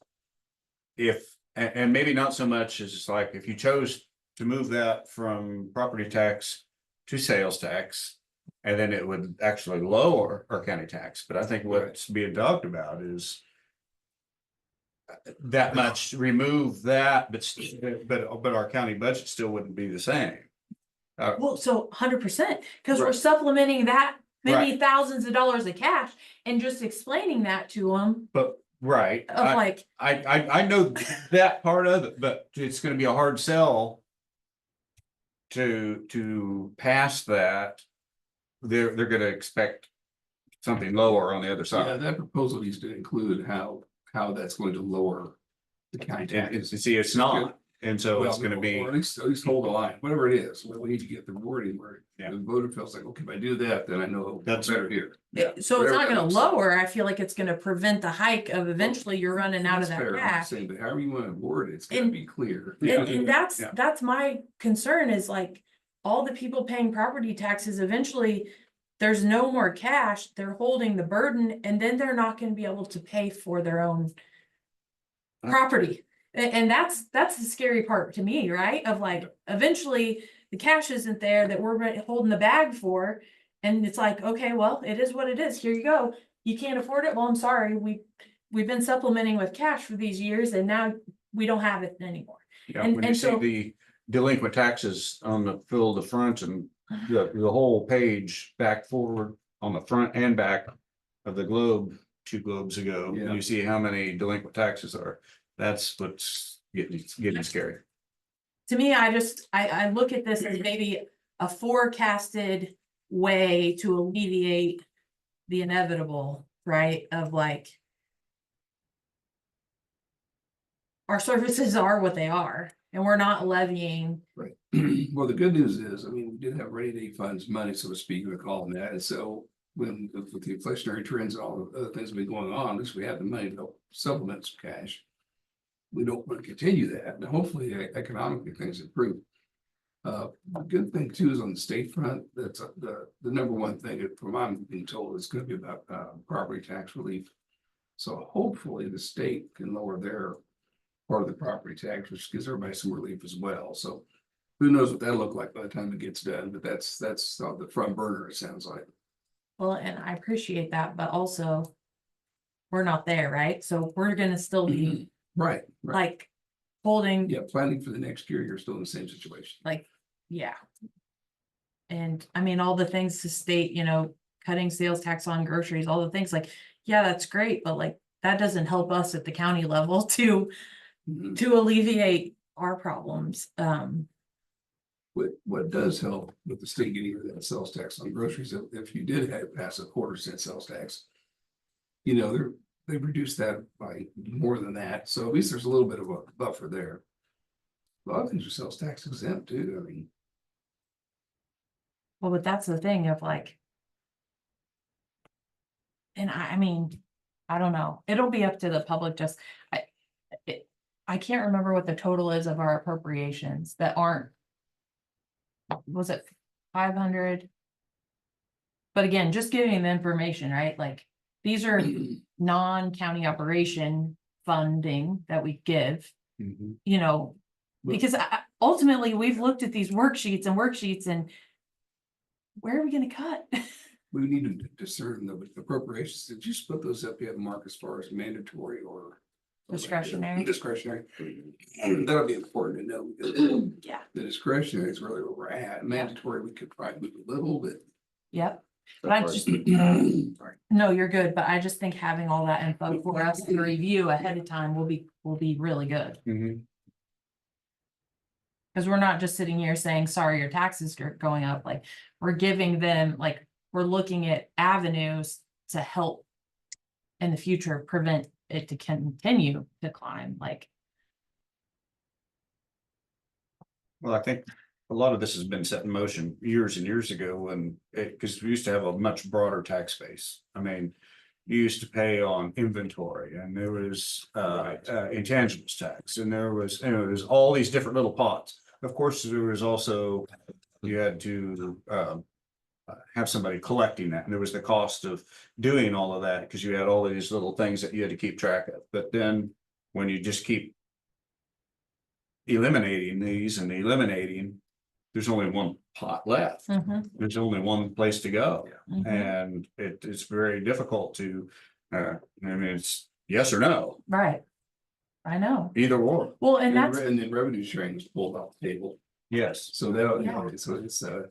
and maybe not so much as it's like, if you chose to move that from property tax to sales tax, and then it would actually lower our county tax. But I think what's being talked about is that much, remove that, but our county budget still wouldn't be the same. Well, so 100%, because we're Right. supplementing that many Right. thousands of dollars of cash and just explaining that to them But, right, of like, I know that part of it, but it's gonna be a hard sell to pass that. They're gonna expect something lower on the other Yeah, side. that proposal needs to include how that's going to lower the county And taxes. see, it's not, and so it's Well, gonna be, or at least hold the line, whatever it is. We need to get the wording where Yeah. the voter feels like, okay, if I do that, then I know That's- better here. so it's Whatever not that gonna looks like. lower. I feel like it's gonna prevent the hike of eventually you're running out of That's that fair, I'm cash. saying, but however you want to word it, it's gotta And- be clear. And Yeah. that's my concern is like, all the people paying property taxes, eventually there's no more cash, they're holding the burden, and then they're not gonna be able to pay for their own property. And that's the scary part to me, right? Of like, eventually the cash isn't there that we're holding the bag for. And it's like, okay, well, it is what it is. Here you go. You can't afford it. Well, I'm sorry. We've been supplementing with cash for these years, and now we don't have it anymore. yeah, and- when you and see so- the delinquent taxes on the front and the whole page back forward on the front and back of the globe, 2 globes ago, Yeah. you see how many delinquent taxes are. That's what's getting scary. To me, I look at this as maybe a forecasted way to alleviate the inevitable, right? Of like, our services are what they are, and we're not levying. Right. Well, the good news is, I mean, we did have rainy day funds money, so to speak, we call them that. And so when with the inflationary trends and all the other things that have been going on, at least we have the money to help supplement some cash. We don't want to continue that, and hopefully economically things improve. The good thing too is on the state front, that's the number one thing, from what I'm being told, is gonna be about property tax relief. So hopefully the state can lower their part of the property tax, which gives everybody some relief as well. So who knows what that'll look like by the time it gets done, but that's on the front burner, it sounds like. Well, and I appreciate that, but also we're not there, right? So we're gonna still be Right, right. like holding, Yeah, planning for the next year, you're still in the same situation. like, yeah. And I mean, all the things to state, cutting sales tax on groceries, all the things like, yeah, that's great, but like, that doesn't help us at the county level to Mhm. alleviate our problems. What does help with the state getting rid of that sales tax on groceries, if you did pass a 1/4 cent sales tax. They've reduced that by more than that, so at least there's a little bit of a buffer there. A lot of things are sales tax exempt too, I mean. Well, but that's the thing of like. And I mean, I don't know, it'll be up to the public, just, I can't remember what the total is of our appropriations that aren't. Was it 500? But again, just giving the information, right, like, these are non-county operation funding that we give, because ultimately, we've looked at these worksheets and where are we gonna cut? We need to discern the appropriations. Did you split those up yet, Mark, as far as mandatory or? Discretionary. Discretionary. That'll be important to know, because Yeah. the discretionary is really where we're at. Mandatory, we could probably move a little bit. Yep, but I just, no, you're good, but I just think having all that info for us to review ahead of time will be really good. Cause we're not just sitting here saying, sorry, your taxes are going up, like, we're giving them, like, we're looking at avenues to help in the future prevent it to continue to climb, like. Well, I think a lot of this has been set in motion years and years ago when because we used to have a much broader tax base. I mean, you used to pay on inventory and there was intangibles tax and there was, there's all these different little pots. Of course, there was also, you had to have somebody collecting that, and there was the cost of doing all of that because you had all of these little things that you had to keep track of. But then when you just keep eliminating these and eliminating, there's only one pot left. There's only one place to go, and it's very difficult to. I mean, it's yes or no, Right. I know. either or. Well, and that's, And then revenue sharing is pulled off the table. Yes. So that, Yeah. so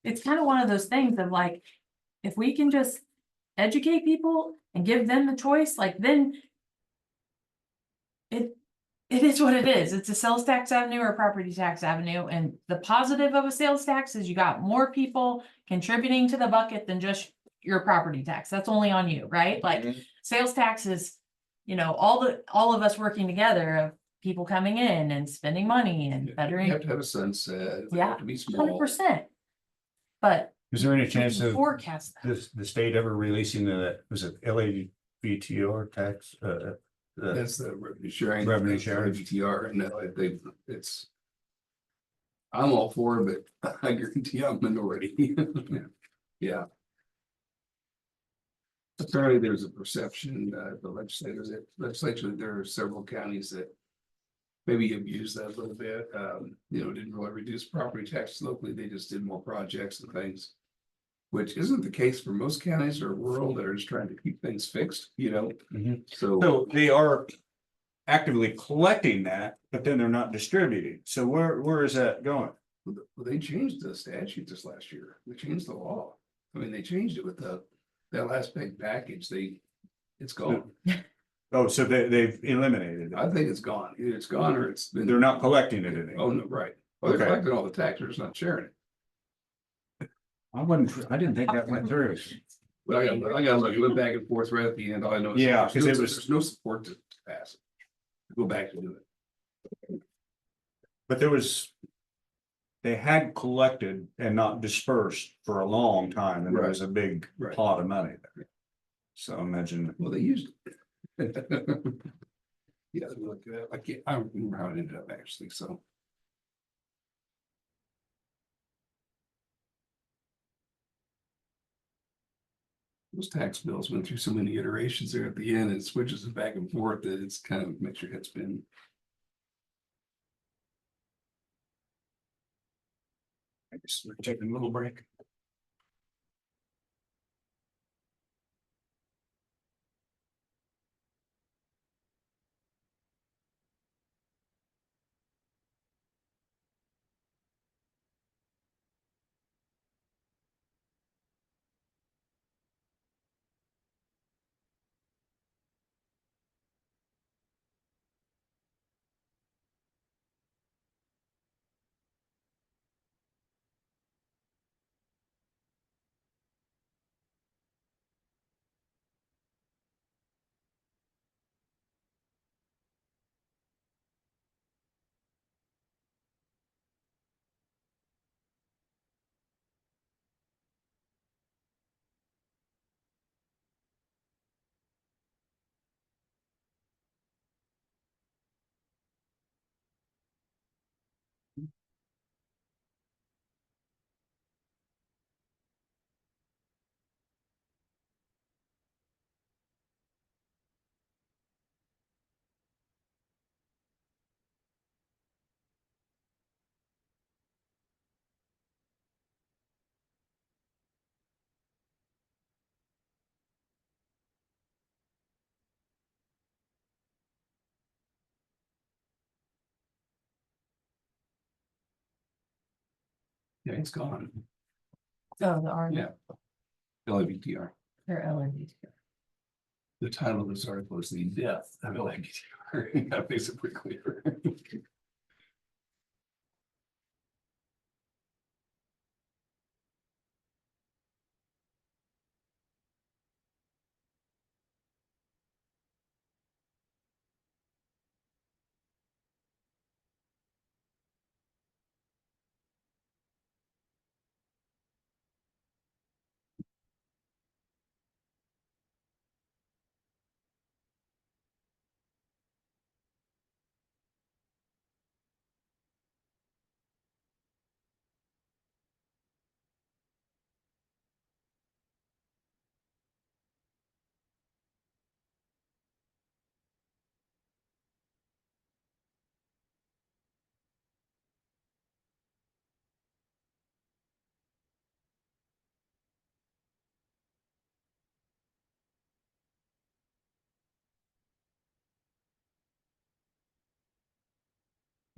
it's kind of one of those things of like, if we can just educate people and give them the choice, like, then. It is what it is. It's a sales tax avenue or a property tax avenue, and the positive of a sales tax is you got more people contributing to the bucket than just your property tax. That's only on you, right? Like, sales tax is, all of us working together of people coming in and spending money and you bettering, have to have a sunset. They Yeah, have to be 100%. small. But Is there any we chance can of forecast that. the state ever releasing was it LAVTR tax? That's the revenue sharing. Revenue that's the sharing. VTR, and no, it's. I'm all for it, but I guarantee I'm minority. Yeah. Apparently, there's a perception, the legislature, there are several counties that. Maybe abuse that a little bit, didn't really reduce property taxes locally, they just did more projects and things. Which isn't the case for most counties or rural that are just trying to keep things fixed, so. So they are actively collecting that, but then they're not distributing. So where is that going? Well, they changed the statute this last year. They changed the law. I mean, they changed it with that last big package. It's gone. Oh, so they've eliminated I it. think it's gone. Either it's gone or it's been. They're not collecting it anymore. Oh, no, right. Well, they're Okay. collecting all the taxes, they're just not sharing it. I didn't think that went through. But I gotta look, it went back and forth right at the end. All I know is. Yeah, 'cause there's no support to pass it. Go back to do it. But they had collected and not dispersed for a long time, and there was a big Right. pot of money there. So imagine, Well, they used it. Yeah, look, I don't remember how it ended up actually, so. those tax bills went through so many iterations there at the end, it switches it back and forth, that it's kind of makes your head spin. I guess we're taking a little break. Yeah, it's gone. Oh, the R. Yeah. LABTR. They're LND. The title of this article is The Death of LABTR. That makes it pretty clear.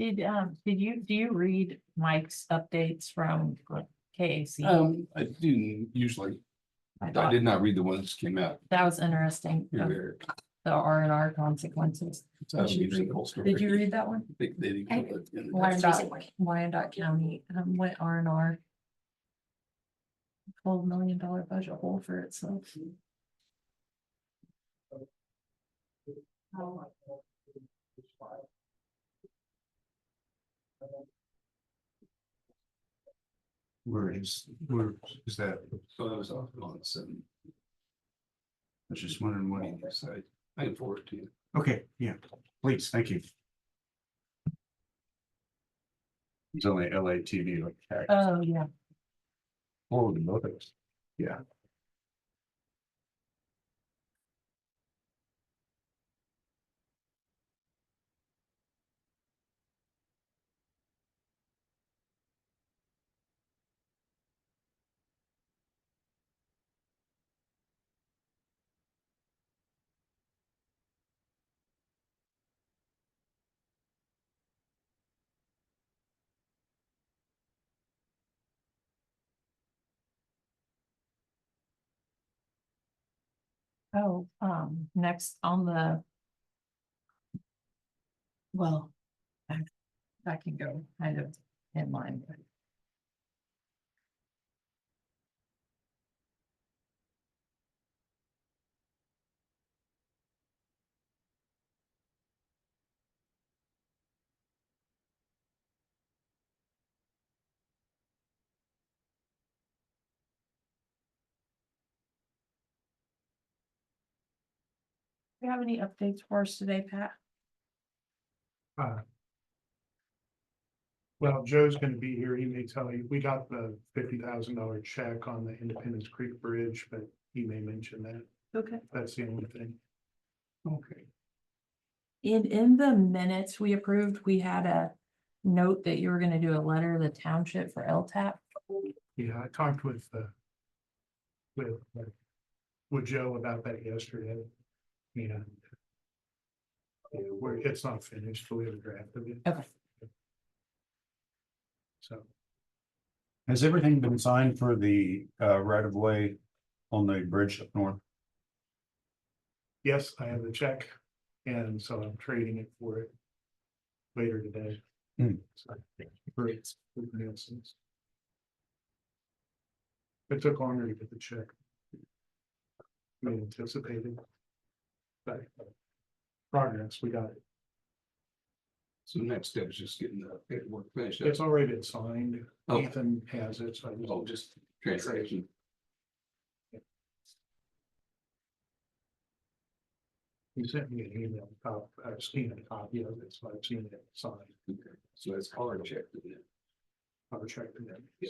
Do you read Mike's updates from K.A.C.? I do usually. I thought did not read the one that just came out. that was interesting. Here, there. The R&R consequences. So I don't Did you usually read- the whole story. Did you read that one? They didn't put it in the- Wyandotte County went R&R. $12 million budget hole for itself. Where is that? So I was off on 7. I was just wondering what he So I can forward it to you. Okay, yeah, please, thank you. It's only LATV like that. Oh, yeah. Forward to both of us. Yeah. Oh, next on the. Well, I can go kind of in line. But do you have any updates for us today, Pat? Well, Joe's gonna be here. He may tell you, we got the $50,000 check on the Independence Creek Bridge, but he may mention that. Okay. That's the only thing. Okay. In the minutes we approved, we had a note that you were gonna do a letter to the township for LTAP. Yeah, I talked with Joe about that yesterday. And it's not finished, but we have a draft of it. Okay. So, Has everything been signed for the right of way on the bridge up north? yes, I have the check, and so I'm trading it for it later today. Hmm. So, for its Nielsen's. It took longer to get the check. We anticipated. But progress, we got it. So the next step is just getting the paperwork finished. It's already been signed. Oh. Ethan has it, so I Oh, just translation. he sent me an email, I scanned a copy of it, so I've seen it signed. Okay. So it's hard checked, isn't it? I'll check it in. Yeah.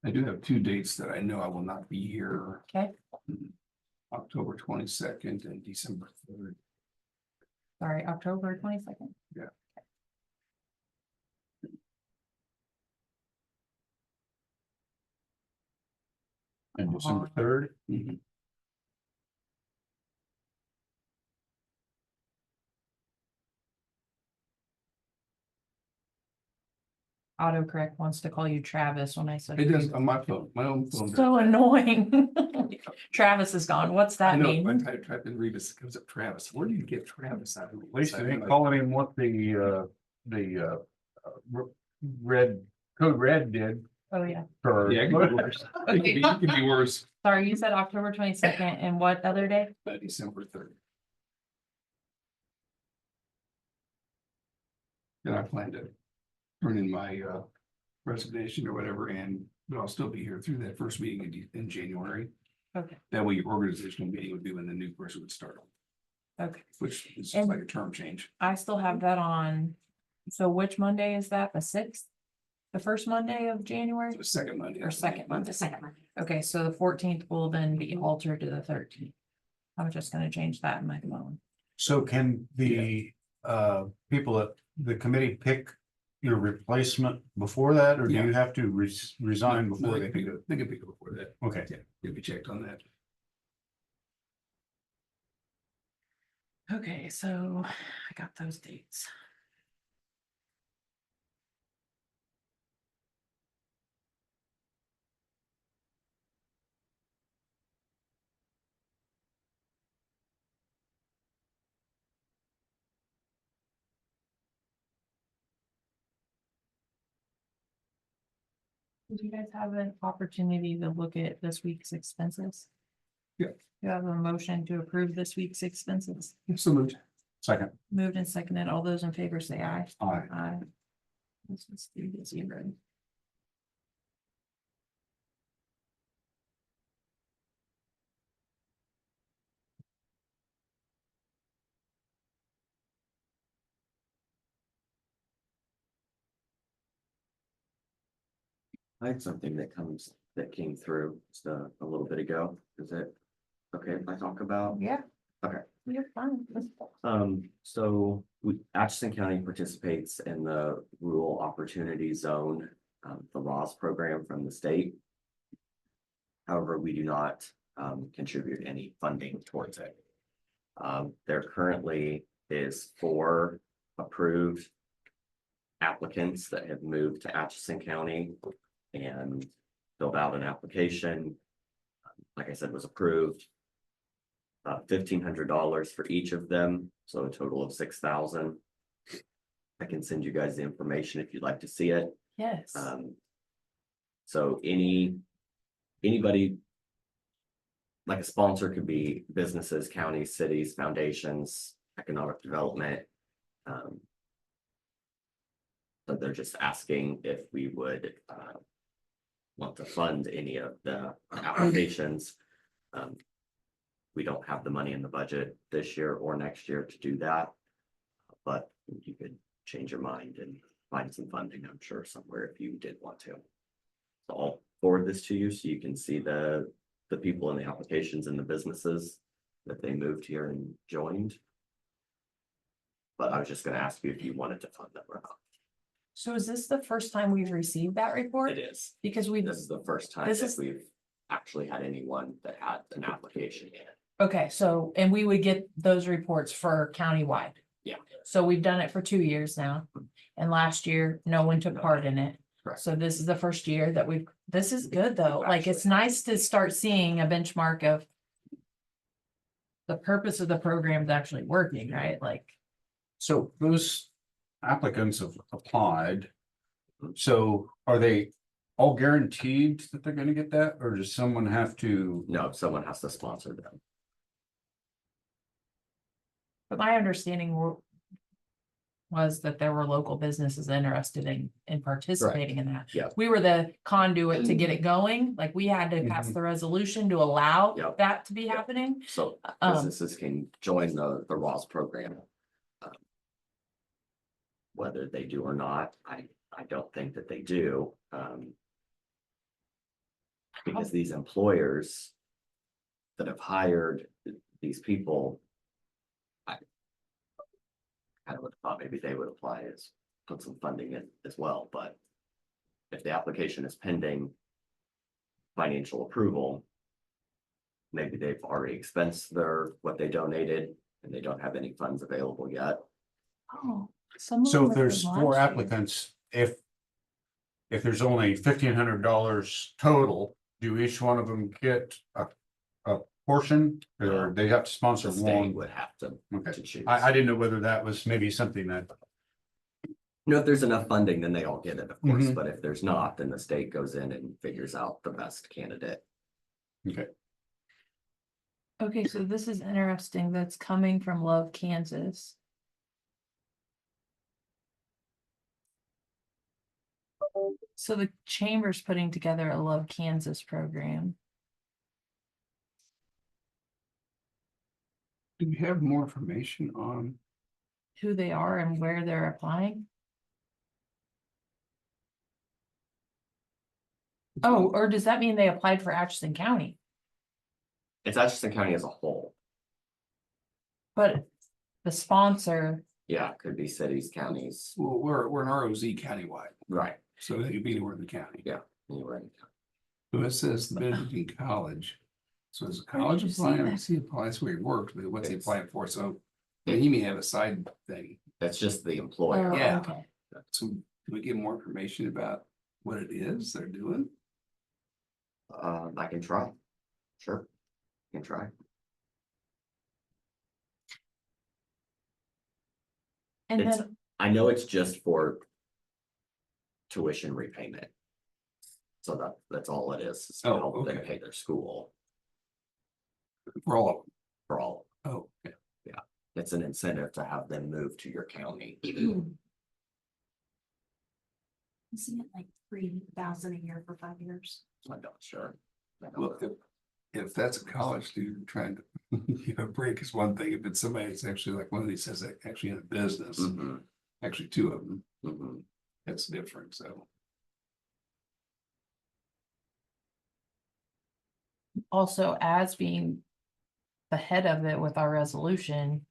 I do have two dates that I know I will not be here. Okay. October 22nd and December 3rd. Sorry, October 22nd. And December 3rd? Autocorrect wants to call you Travis when I said. It does on my phone, my own phone. So annoying. Travis is gone. What's I that know, mean? I tried to read this, it comes up Travis. Where do you get Travis out of? At least they ain't calling him what the red, code red did. Oh, yeah. For Yeah, it could be worse. It could be worse. Sorry, you said October 22nd and what other day? December 3rd. And I plan to turn in my resignation or whatever, but I'll still be here through that first meeting in January. Okay. That way your organizational meeting would be when the new person would start, Okay. which is And- like a term change. I still have that on. So which Monday is that? The 6th? The first Monday of January The second Monday. or second Monday? Okay, so the 14th will then be altered to the 13th. I'm just gonna change that in my phone. So can the people at the committee pick your replacement before that, or do you have to resign No, before they they can pick pick it? it, they can pick it before that. Okay. Yeah, you'll be checked on that. Okay, so I got those dates. Did you guys have an opportunity to look at this week's expenses? Yeah. You have a motion to approve this week's expenses. Absolutely. Second. Moved and seconded. All those in favor say aye. Aye. Aye. This is the zero. I had something that came through just a little bit ago. Is it okay if I talk about? Yeah. Okay. You're fine. So Atchison County participates in the Rural Opportunity Zone, the ROS program from the state. However, we do not contribute any funding towards it. There currently is 4 approved applicants that have moved to Atchison County and filled out an application. Like I said, was approved. $1,500 for each of them, so a total of $6,000. I can send you guys the information if you'd like to see it. Yes. So anybody, like a sponsor, could be businesses, counties, cities, foundations, economic development. So they're just asking if we would want to fund any of the applications. We don't have the money in the budget this year or next year to do that, but you could change your mind and find some funding, I'm sure, somewhere if you did want to. So I'll forward this to you so you can see the people and the applications and the businesses that they moved here and joined. But I was just gonna ask you if you wanted to fund them or not. So is this the first time we've received that report? It is. Because we, This is the first time This that is- we've actually had anyone that had an application in it. okay, so, and we would get those reports for countywide. Yeah. So we've done it for 2 years now, and last year, no one took part in it. Correct. So this is the first year that this is good though, like, it's Actually. nice to start seeing a benchmark of. The purpose of the program is actually working, right, like, So those applicants have applied. So are they all guaranteed that they're gonna get that, or does someone have to? No, someone has to sponsor them. but my understanding was that there were local businesses interested in participating in that. Yeah. We were the conduit to get it going, like, we had to pass Mhm. the resolution to allow Yep. that to be Yep. happening. So Um, businesses can join the Ross program. Whether they do or not, I don't think that they do. Because these employers that have hired these people, I kind of would have thought maybe they would apply as, put some funding in as well, but if the application is pending financial approval, maybe they've already expensed what they donated and they don't have any funds available yet. Oh, some of So them if were there's from 4 last year. applicants, if there's only $1,500 total, do each one of them get a portion, or No. they have to sponsor The state one? would have to Okay, choose. I didn't know whether that was maybe something that, You know, if there's enough funding, then they all get it, of course, Mhm. but if there's not, then the state goes in and figures out the best candidate. okay, Okay, so this is interesting, that's coming from Love, Kansas. So the chamber's putting together a Love Kansas program. Do we have more information on? Who they are and where they're applying. Oh, or does that mean they applied for Atchison County? It's Atchison County as a whole. But the sponsor, Yeah, it could be cities, counties, Well, we're an ROZ countywide, right, so they could be anywhere in the county. anywhere in the county. So it says Benedictine College. So is the Where did college you see applying? that? He applies where he works, but what's he It's- applying for? So he may have a side thing. That's just the oh, employer. Yeah. okay, So can we get more information about what it is they're doing? I can try. Sure. Can try. and It's- then, I know it's just for tuition repayment. So that's all it is to Oh, help them okay. pay their school For all of them? for all. Oh, okay. It's an incentive to have them move to your county. Isn't it like 3,000 a year for 5 years? I'm not sure. I don't Well, know. if that's a college student trying to, break is one thing. If it's somebody that's actually like one of these says that actually in a business, Mhm, actually 2 of them, mhm. that's different. So. also as being. The head of it with our resolution.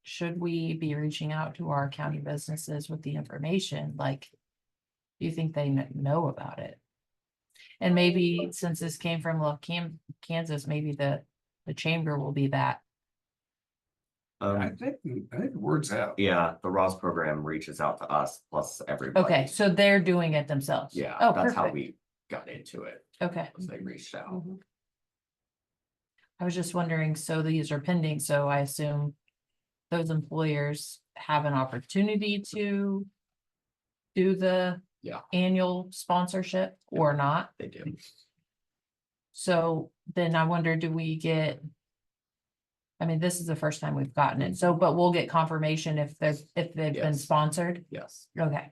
Should we be reaching out to our county businesses with the information, like? Do you think they know about it? And maybe since this came from Love Kansas, maybe the chamber will be that. I think the word's out. Yeah, the Ross program reaches out to us plus everybody. Okay, so they're doing it themselves. Yeah, Oh, that's how perfect. we got into it, Okay, was they reached out. Mm-hmm. I was just wondering, so these are pending, so I assume. Those employers have an opportunity to. Do the. Yeah. Annual sponsorship or not, They do. so then I wonder, do we get? I mean, this is the first time we've gotten it, so, but we'll get confirmation if they've been Yes. sponsored, Yes, okay,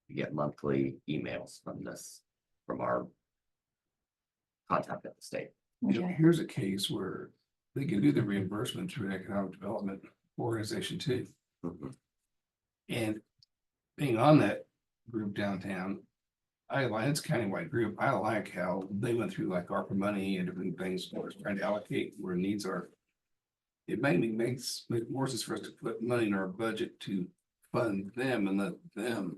we get monthly emails from our contact at the state. okay, Here's a case where they can do the reimbursement through an economic development organization too. Mhm. And being on that group downtown, I like, it's a countywide group. I like how they went through like ARPA money and different things, or trying to allocate where needs are. It mainly makes more sense for us to put money in our budget to fund them and let them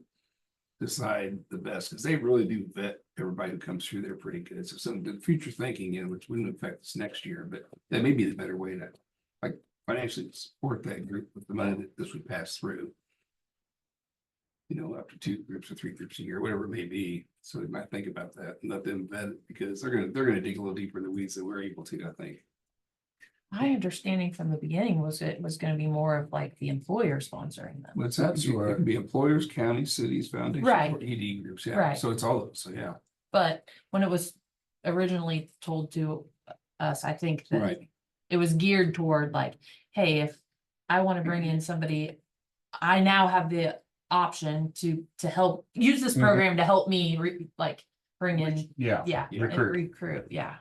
decide the best, because they really do vet everybody who comes through there pretty good. So some of the future thinking, which wouldn't affect us next year, but that may be the better way to like financially support that group with the money that this would pass through. Up to 2 groups or 3 groups a year, whatever it may be. So we might think about that and let them vet it, because they're gonna dig a little deeper in the weeds than we're able to, I think. My understanding from the beginning was it was gonna be more of like the employer sponsoring them. What's that? It can be employers, counties, cities, foundations, Right. or ED groups, yeah. Right. So it's all of, so yeah. But when it was originally told to us, I think that Right. it was geared toward like, hey, if I want to bring in somebody, I now have the option to help use this Mhm. program to help me bring in, Yeah. yeah, and Recruit. recruit, yeah.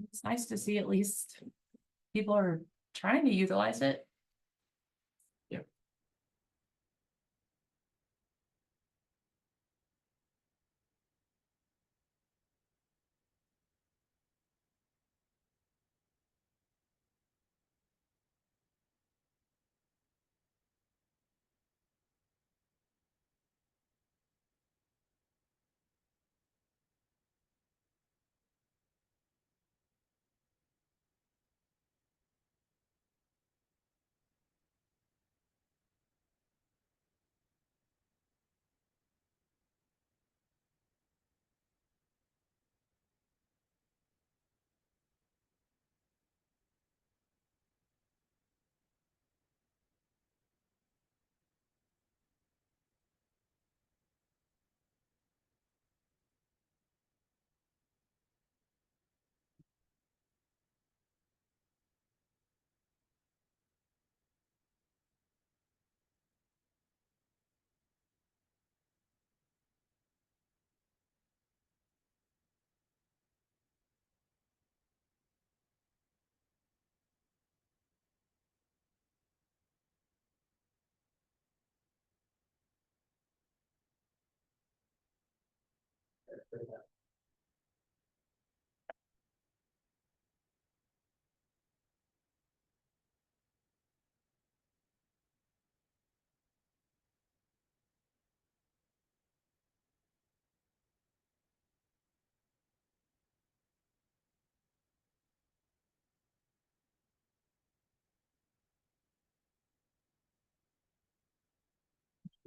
It's nice to see at least people are trying to utilize it.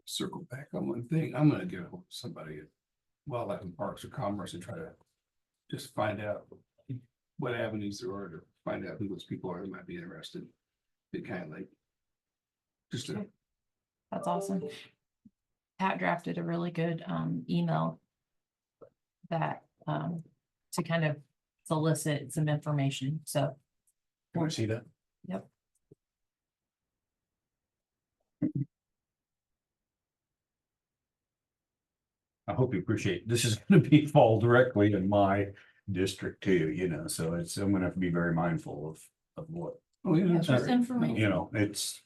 Circle back on one thing. I'm gonna get ahold of somebody at Wildlife and Parks or Commerce and try to just find out what avenues there are to find out who those people are that might be interested. Be kind of like just to, That's awesome. Pat drafted a really good email that to kind of solicit some information, so. Can I see that? Yep. I hope you appreciate, this is gonna be fall directly in my district too, so I'm gonna have to be very mindful of what, oh yeah. Yeah, that's just right. information. it's.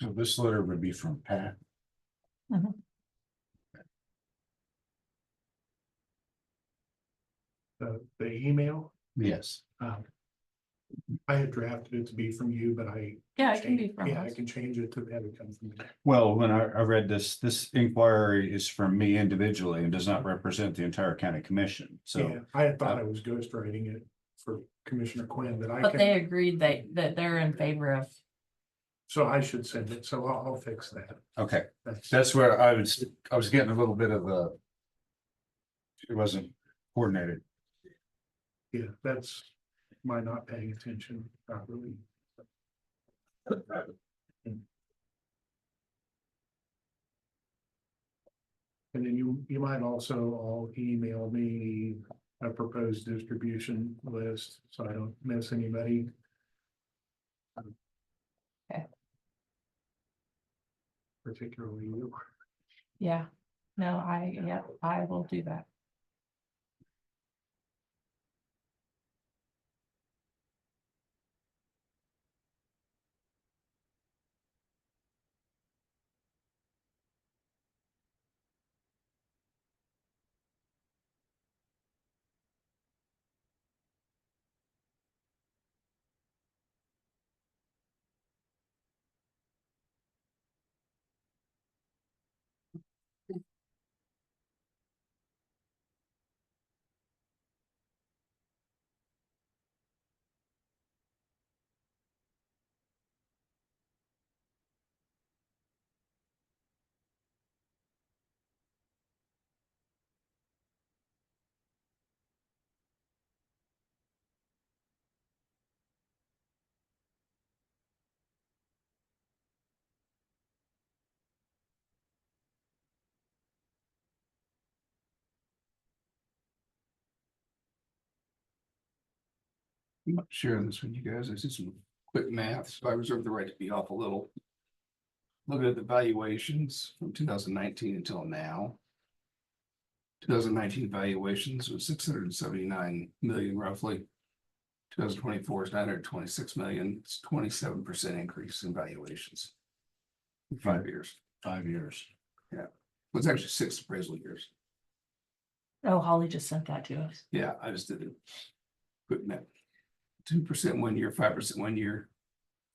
So this letter would be from Pat. The email, Yes. I had drafted it to be from you, but Yeah, it can be from yeah, I us. can change it to have it come from me. Well, when I read this inquiry is from me individually and does not represent the entire county commission, Yeah, so. I had thought I was ghostwriting it for Commissioner Quinn, but I But they can, agreed that they're in favor of, so I should send it, so I'll fix that. Okay, That's, that's where I was getting a little bit of a. It wasn't coordinated. yeah, that's my not paying attention properly. And then you might also all email me a proposed distribution list, so I don't miss anybody. Okay. Particularly you. yeah, no, I will do that. I'm not sharing this with you guys. I did some quick math, so I reserve the right to be off a little. Looking at the valuations from 2019 until now. 2019 valuations was 679 million roughly. 2024 is 926 million. It's 27% increase in valuations. In 5 years. 5 years. Well, it's actually 6 appraisal years. Oh, Holly just sent that to us. Yeah, I just did it. Quick math. 2% 1 year, 5% 1 year.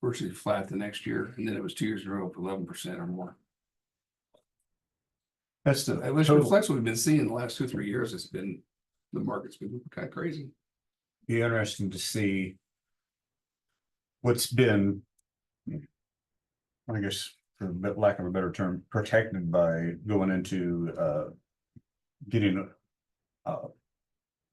Virtually flat the next year, and then it was 2 years in a row for 11% or more. That's the Which total. reflects what we've been seeing the last 2 or 3 years. It's been, the market's been kind of crazy. Be interesting to see. What's been. I guess, for a bit lack of a better term, protected by going into getting.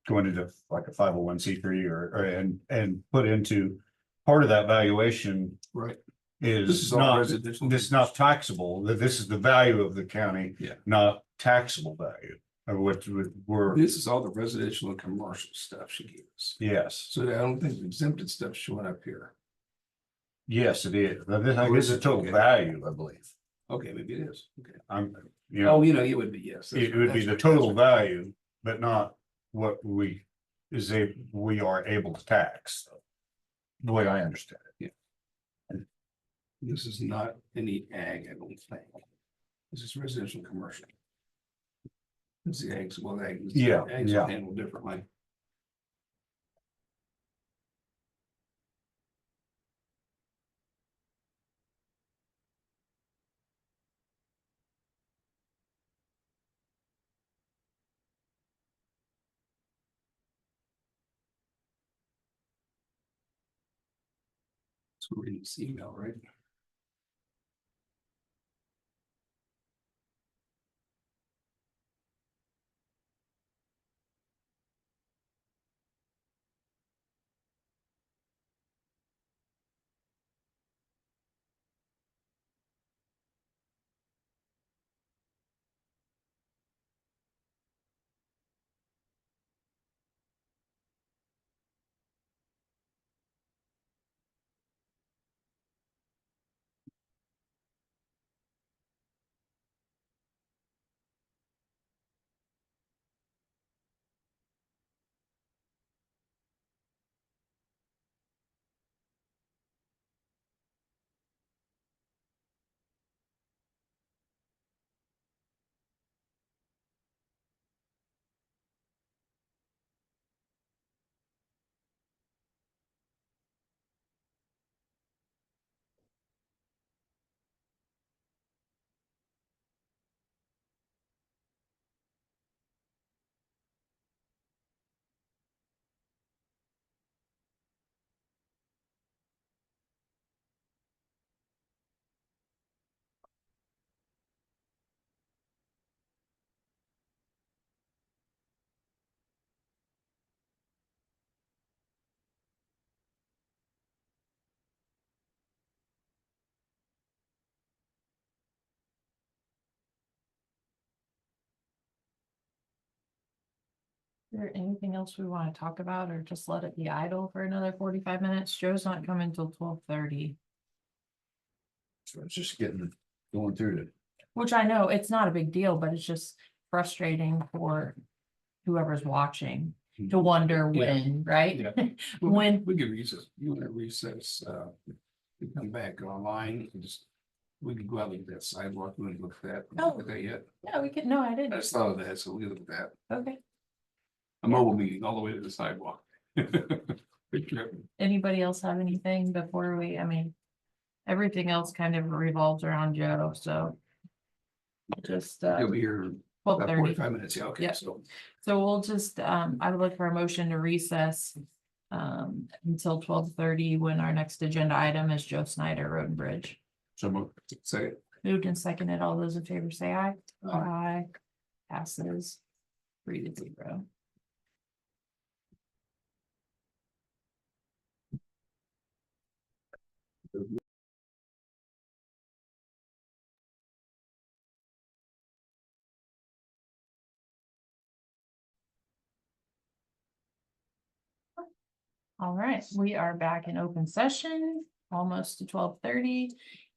Going into like a 501c3 or and put into part of that valuation. Right. This Is is all not, residential. this is not taxable, that this is the value of the county. Yeah. Not taxable value of what we're, This is all the residential and commercial stuff she gave us. yes, So I don't think the exempted stuff's showing up here. yes, it is. I Or guess is the it? total Okay. value, I believe. Okay, maybe it is. Okay. I'm, you Oh, know, it would be, yes. it would be the total value, but not what we are able to tax. The way I understand it. This is not any ag, I don't think. This is residential and commercial. It's the eggs, well, eggs. Yeah, Eggs yeah. are handled differently. So we're reading this email, right? there anything else we want to talk about or just let it be idle for another 45 minutes? Joe's not coming till 12:30, So it's just going through it. which I know it's not a big deal, but it's just frustrating for whoever's watching to wonder Yeah. when, right? Yeah. When, We could recess, you want to recess, we come back online and just, we could go out and look at that sidewalk, we haven't looked at that, Oh. look at that yet. yeah, we could, no, I I didn't. just thought of that, so we can look at that, Okay. a mobile meeting all the way to the sidewalk. Big trip. Anybody else have anything before we, I mean, everything else kind of revolves around Joe, so. Just, He'll be here about 12:30. 45 minutes, yeah, okay, Yep. so. So we'll just, I would look for a motion to recess until 12:30 when our next agenda item is Joe Snyder Road and Bridge. So Say, Moved and seconded. All those in favor say aye. Aye. Aye. Passes 3-0. All right, we are back in open session, almost to 12:30.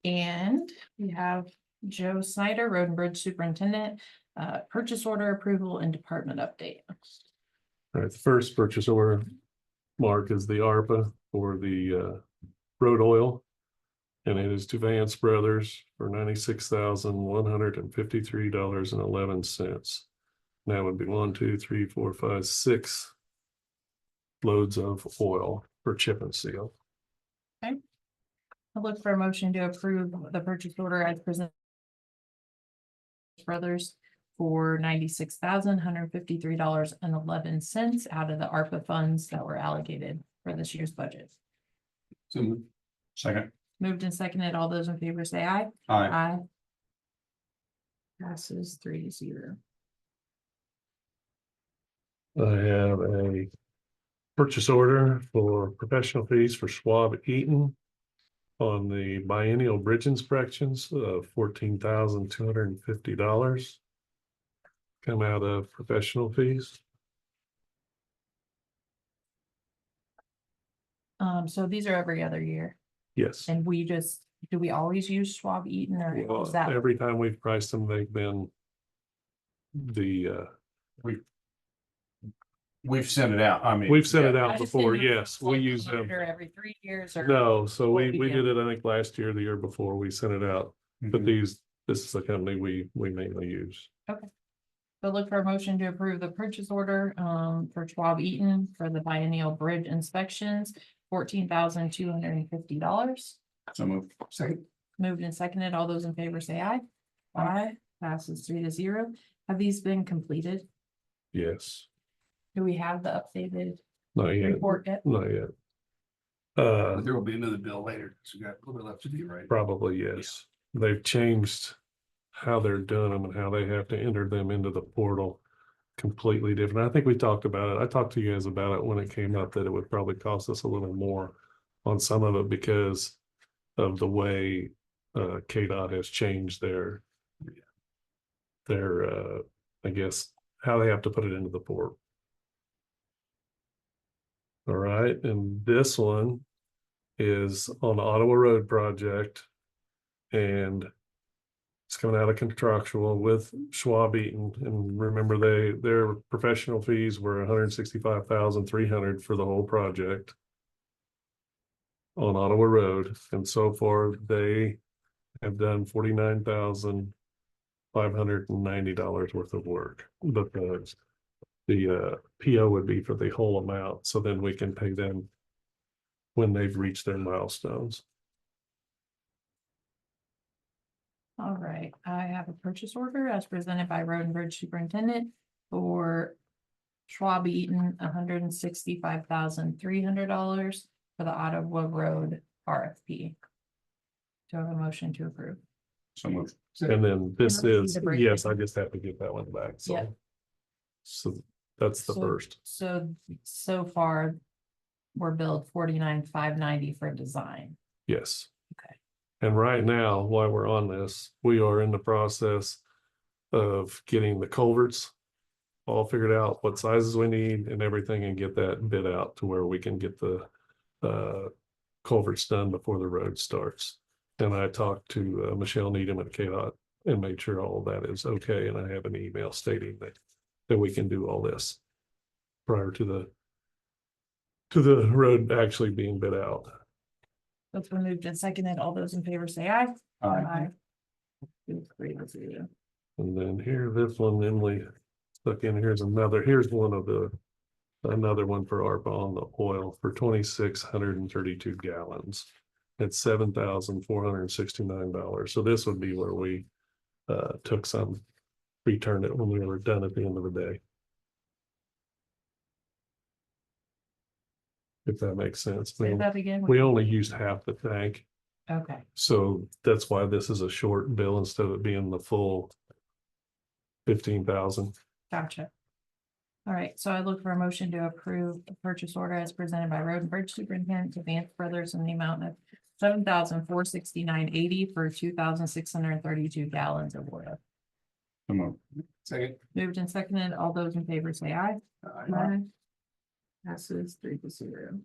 And we have Joe Snyder, Road and Bridge Superintendent, purchase order approval and department update. All right, the first purchase order, Mark, is the ARPA for the road oil. And it is to Vance Brothers for $96,153.11. That would be 1, 2, 3, 4, 5, 6 loads of oil for chip and seal. I look for a motion to approve the purchase order as presented. Brothers for $96,153.11 out of the ARPA funds that were allocated for this year's budget. so second. Moved and seconded. All those in favor say aye. Aye. Aye. Passes 3-0. I have a purchase order for professional fees for Schwab Eaton on the biennial bridge inspections of $14,250. Come out of professional fees. So these are every other year, Yes. and do we always use Schwab Eaton or is Well, that? every time we've priced them, they've been We've sent it out. I mean. we've sent it I out just before. didn't know if Yes, it's we like use them. standard Every 3 years or? No, so what we we do. did it, I think, last year, the year before, we sent it out. But Mhm. this is a company we mainly use. So look for a motion to approve the purchase order for Schwab Eaton for the biennial bridge inspections, $14,250. So moved. second, Moved and seconded. All those in favor say aye. Aye. Passes 3-0. Have these been completed? Yes, Do we have the updated not yet, report yet? not yet. but there will be another bill later, so we got a little bit left to do, right? Probably, yes. They've changed how they're doing them and how they have to enter them into the portal. Completely different. I think we talked about it. I talked to you guys about it when it came up that it would probably cost us a little more on some of it because of the way K.S.A has changed their I guess, how they have to put it into the port. All right, and this one is on the Ottawa Road project. And it's coming out of contractual with Schwab Eaton. And remember, their professional fees were $165,300 for the whole project on Ottawa Road. And so far they have done $49,590 worth of work. But the PO would be for the whole amount. So then we can pay them when they've reached their milestones. All right, I have a purchase order as presented by Road and Bridge Superintendent for Schwab Eaton, $165,300 for the Ottawa Road RFP. Do I have a motion to approve? So moved. And then this Can I see is, the breakdown? yes, I just have to get that one back, Yeah. so that's the So- first. So far, we're billed $49,590 for design. Yes. Okay. And right now, while we're on this, we are in the process of getting the culverts all figured out, what sizes we need and everything, and get that bid out to where we can get the culverts done before the road starts. And I talked to Michelle Needham at K.S.A and made sure all of that is okay, and I have an email stating that we can do all this prior to the road actually being bid out. That's been moved and seconded. All those in favor say aye. Aye. 2-3-0. And then here, this one, Emily stuck in, here's another one for ARPA on the oil for 2,632 gallons. It's $7,469. So this would be where we took some, returned it when we were done at the end of the day. If that makes sense. Say that again. We only used half the tank, Okay, so that's why this is a short bill instead of being the full 15,000. gotcha. All right, so I look for a motion to approve the purchase order as presented by Road and Bridge Superintendent to Vance Brothers in the amount of $7,469.80 for 2,632 gallons of oil. Come on. Second. Moved and seconded. All those in favor say aye. Aye. Passes 3-0.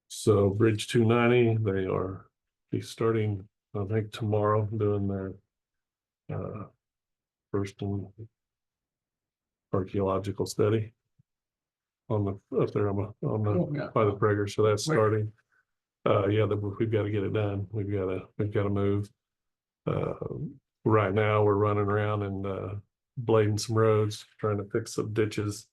So Bridge 290, they are be starting, I think, tomorrow, doing their first archaeological study on the, up there on the, by the Prager, so that's starting. Yeah, we've got to get it done. We've got to move. Right now, we're running around and blading some roads, trying to fix some ditches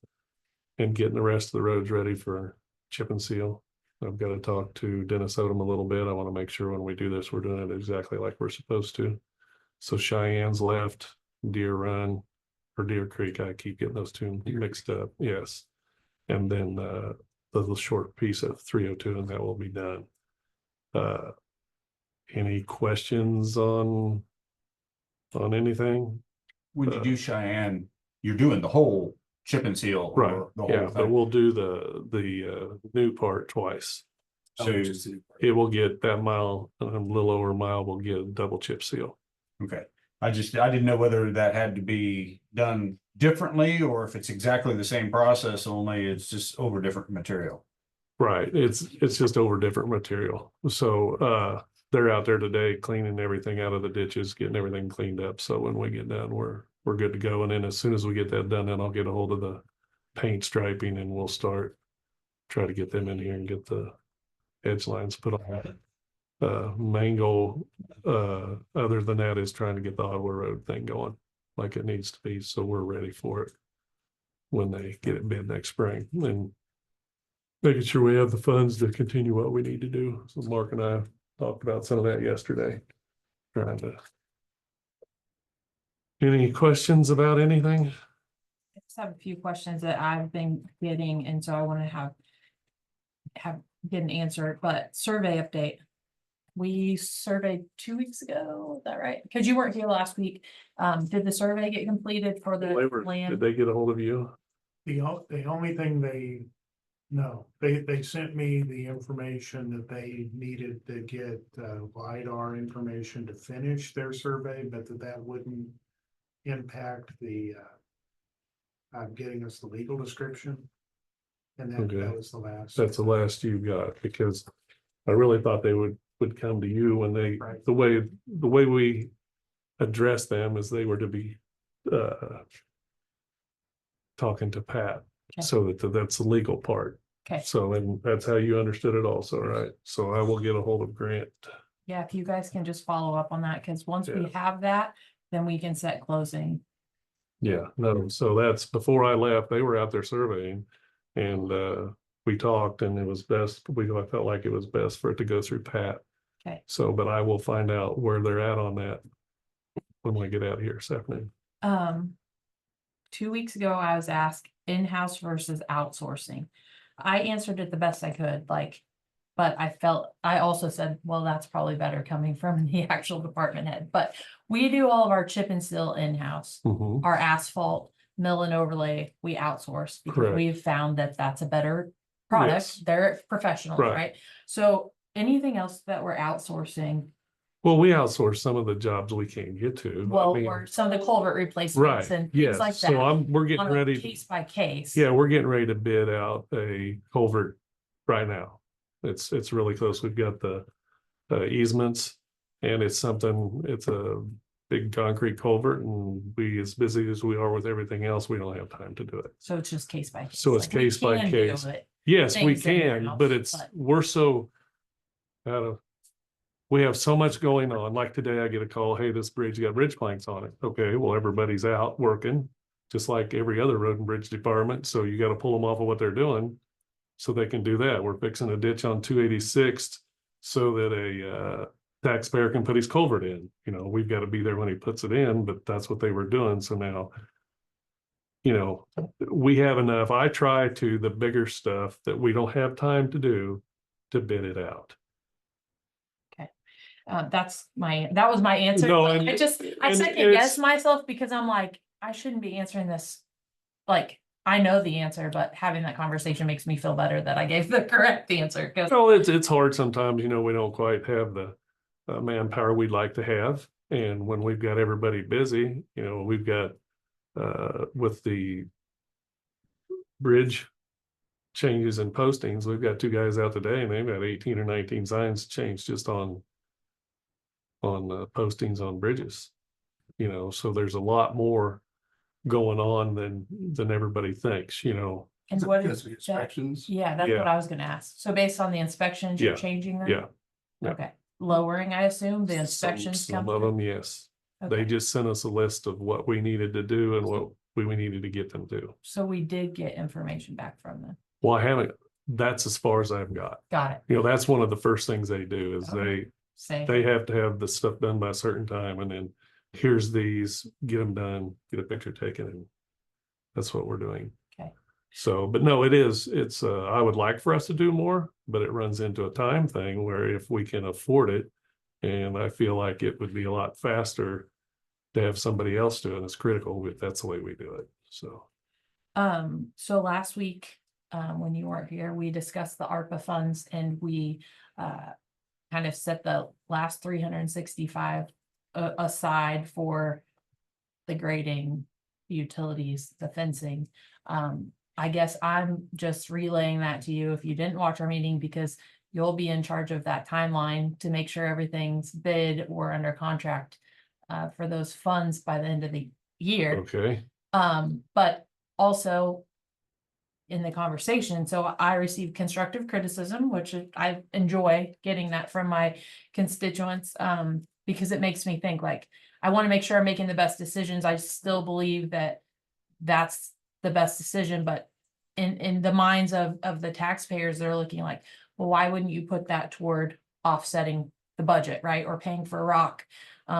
and getting the rest of the roads ready for chip and seal. I've got to talk to Dennis Odom a little bit. I want to make sure when we do this, we're doing it exactly like we're supposed to. So Cheyenne's left, Deer Run or Deer Creek. I keep getting those two mixed up. Yes. And then the little short piece of 302, and that will be done. Any questions on anything? When you do Cheyenne, you're doing the whole chip and seal. Right, or the whole yeah, but thing. we'll do the new part twice. So, It will get that mile, a little over a mile, we'll get a double chip seal. okay. I didn't know whether that had to be done differently or if it's exactly the same process, only it's just over different material. Right, it's just over different material. So they're out there today cleaning everything out of the ditches, getting everything cleaned up. So when we get done, we're good to go. And then as soon as we get that done, then I'll get a hold of the paint striping and we'll try to get them in here and get the edge lines put on. Main goal, other than that, is trying to get the Ottawa Road thing going like it needs to be, so we're ready for it when they get it bid next spring, and making sure we have the funds to continue what we need to do. So Mark and I talked about some of that yesterday. Any questions about anything? I just have a few questions that I've been getting, and so I want to get an answer, but survey update. We surveyed 2 weeks ago, is that right? Because you weren't here last week. Did the survey get completed for the Did land? they get a hold of you? The only thing they sent me the information that they needed to get LiDAR information to finish their survey, but that wouldn't impact the getting us the legal description. And that was the last. That's the last you got, because I really thought they would come to you when they, Right. the way we address them is they were to be talking to Pat. Okay. So that's the legal part. Okay, So, and that's how you understood it also, right? So I will get a hold of Grant. yeah, if you guys can just follow up on that, because once we Yeah. have that, then we can set closing. Yeah, no, so that's before I left, they were out there surveying and we talked and it was best, I felt like it was best for it to go through Pat. Okay. So, but I will find out where they're at on that when we get out of here this afternoon. 2 weeks ago, I was asked in-house versus outsourcing. I answered it the best I could, but I also said, well, that's probably better coming from the actual department head, but we do all of our chip and seal in-house. Mhm. Our asphalt, mill and overlay, we outsource because Correct. we've found that that's a better product. Yes. They're professionals, Right. right? So anything else that we're outsourcing, Well, we outsource some of the jobs we can't get to. I Well, mean, or some of the culvert replacements right, and things yes, like so that. we're getting On a ready. case by case. Yeah, we're getting ready to bid out a culvert right now. It's really close. We've got the easements, and it's a big concrete culvert, and we, as busy as we are with everything else, we don't have time to do it. So it's just case by case. So it's Like, we case by can do case. it. Yes, we Things can, in-house, but we're so out of, we have so much going on. Like today, I get a call, hey, this bridge got bridge planks on it. Okay, well, everybody's out working, just like every other road and bridge department. So you got to pull them off of what they're doing so they can do that. We're fixing a ditch on 286th so that a taxpayer can put his culvert in. You know, we've got to be there when he puts it in, but that's what they were doing. So now, you know, we have enough. I try to the bigger stuff that we don't have time to do to bid it out. That was my answer. No, But and- I and second it's- guess myself because I'm like, I shouldn't be answering this. Like, I know the answer, but having that conversation makes me feel better that I gave the correct answer. Cause Well, it's hard sometimes, you know, we don't quite have the manpower we'd like to have. And when we've got everybody busy, you know, we've got with the bridge changes and postings, we've got 2 guys out today and they've got 18 or 19 signs changed just on postings on bridges. You know, so there's a lot more going on than everybody thinks, you know. and Is it what because is of that? inspections? Yeah, that's Yeah. what I was gonna ask. So based on the inspections, you're Yeah, changing them? Yeah. Yeah. Okay, lowering, I assume, the inspections come Some of through? them, yes. They Okay. just sent us a list of what we needed to do and what we needed to get them to. So we did get information back from them. Well, I haven't, that's as far as I've got. Got it. You know, that's one of the first things they do is Okay. Say, they have to have the stuff done by a certain time and then here's these, get them done, get a picture taken, and that's what we're doing. Okay. So, but no, it's I would like for us to do more, but it runs into a time thing where if we can afford it, and I feel like it would be a lot faster to have somebody else do it. It's critical, but that's the way we do it. So, so last week, when you weren't here, we discussed the ARPA funds and we, kind of set the last 365 aside for the grading, utilities, the fencing. I guess I'm just relaying that to you if you didn't watch our meeting, because you'll be in charge of that timeline to make sure everything's bid or under contract for those funds by the end of the year. okay, But also in the conversation, so I received constructive criticism, which I enjoy getting that from my constituents, because it makes me think like, I want to make sure I'm making the best decisions. I still believe that that's the best decision, but in the minds of the taxpayers, they're looking like, well, why wouldn't you put that toward offsetting the budget, right? Or paying for rock,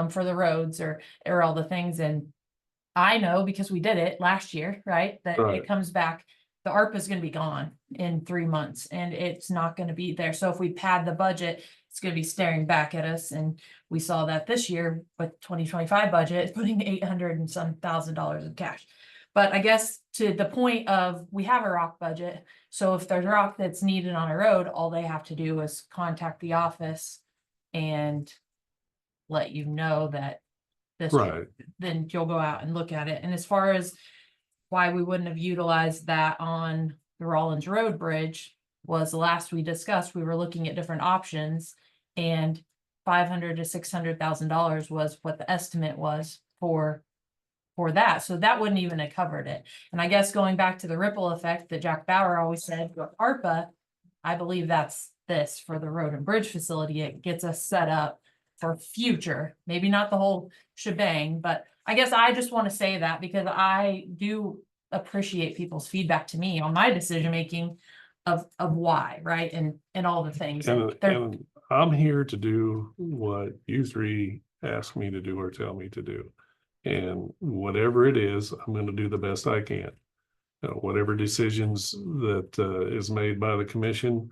for the roads or all the things. And I know because we did it last year, right? That Right. it comes back, the ARPA is gonna be gone in 3 months and it's not gonna be there. So if we pad the budget, it's gonna be staring back at us. And we saw that this year with 2025 budget, putting 800 and some $1,000 of cash. But I guess to the point of, we have a rock budget. So if there's rock that's needed on a road, all they have to do is contact the office and let you know that this, right. then you'll go out and look at it. And as far as why we wouldn't have utilized that on the Rollins Road Bridge was the last we discussed, we were looking at different options and $500,000 to $600,000 was what the estimate was for that. So that wouldn't even have covered it. And I guess going back to the ripple effect that Jack Bauer always said, with ARPA, I believe that's this for the road and bridge facility. It gets us set up for future, maybe not the whole shebang, but I guess I just want to say that because I do appreciate people's feedback to me on my decision-making of why, right? And all the things. And, They're- and I'm here to do what you three ask me to do or tell me to do. And whatever it is, I'm going to do the best I can. Whatever decisions that is made by the commission,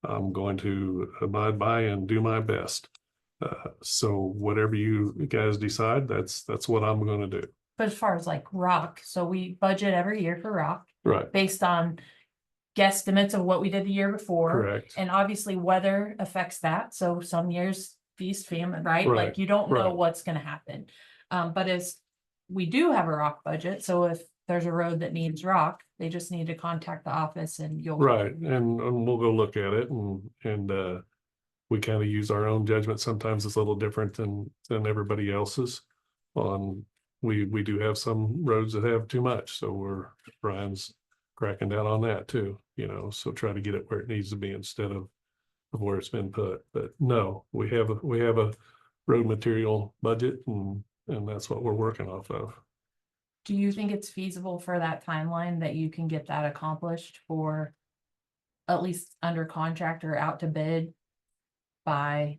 I'm going to abide by and do my best. So whatever you guys decide, that's what I'm going to do. But as far as like rock, so we budget every year for rock Right, based on guesstimates of what we did the year before. correct. And obviously weather affects that. So some years feast famine, right? Right, Like you don't know right. what's gonna happen. But as we do have a rock budget, so if there's a road that needs rock, they just need to contact the office and you'll. Right, and we'll go look at it and we kind of use our own judgment. Sometimes it's a little different than everybody else's. We do have some roads that have too much, so Brian's cracking down on that too, so try to get it where it needs to be instead of where it's been put. But no, we have a road material budget and that's what we're working off of. Do you think it's feasible for that timeline that you can get that accomplished for at least under contract or out to bid by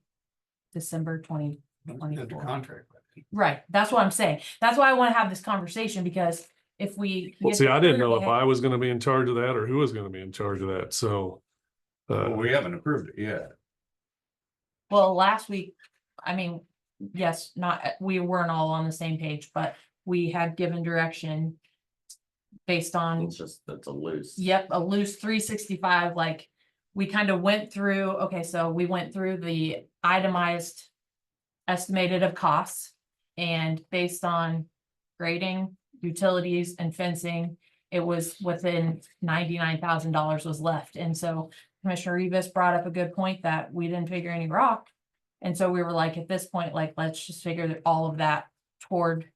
December Under 2024? contract. Right, that's what I'm saying. That's why I want to have this conversation, because if we. Well, get see, the I didn't clear know if ahead- I was gonna be in charge of that or who was gonna be in charge of that, so. Well, we haven't approved it yet. Well, last week, I mean, yes, we weren't all on the same page, but we had given direction based on, That's a loose. yep, a loose 365, like we kind of went through, okay, so we went through the itemized estimated of costs, and based on grading, utilities and fencing, it was within $99,000 was left. And so Commissioner Rivas brought up a good point that we didn't figure any rock. And so we were like, at this point, like, let's just figure all of that toward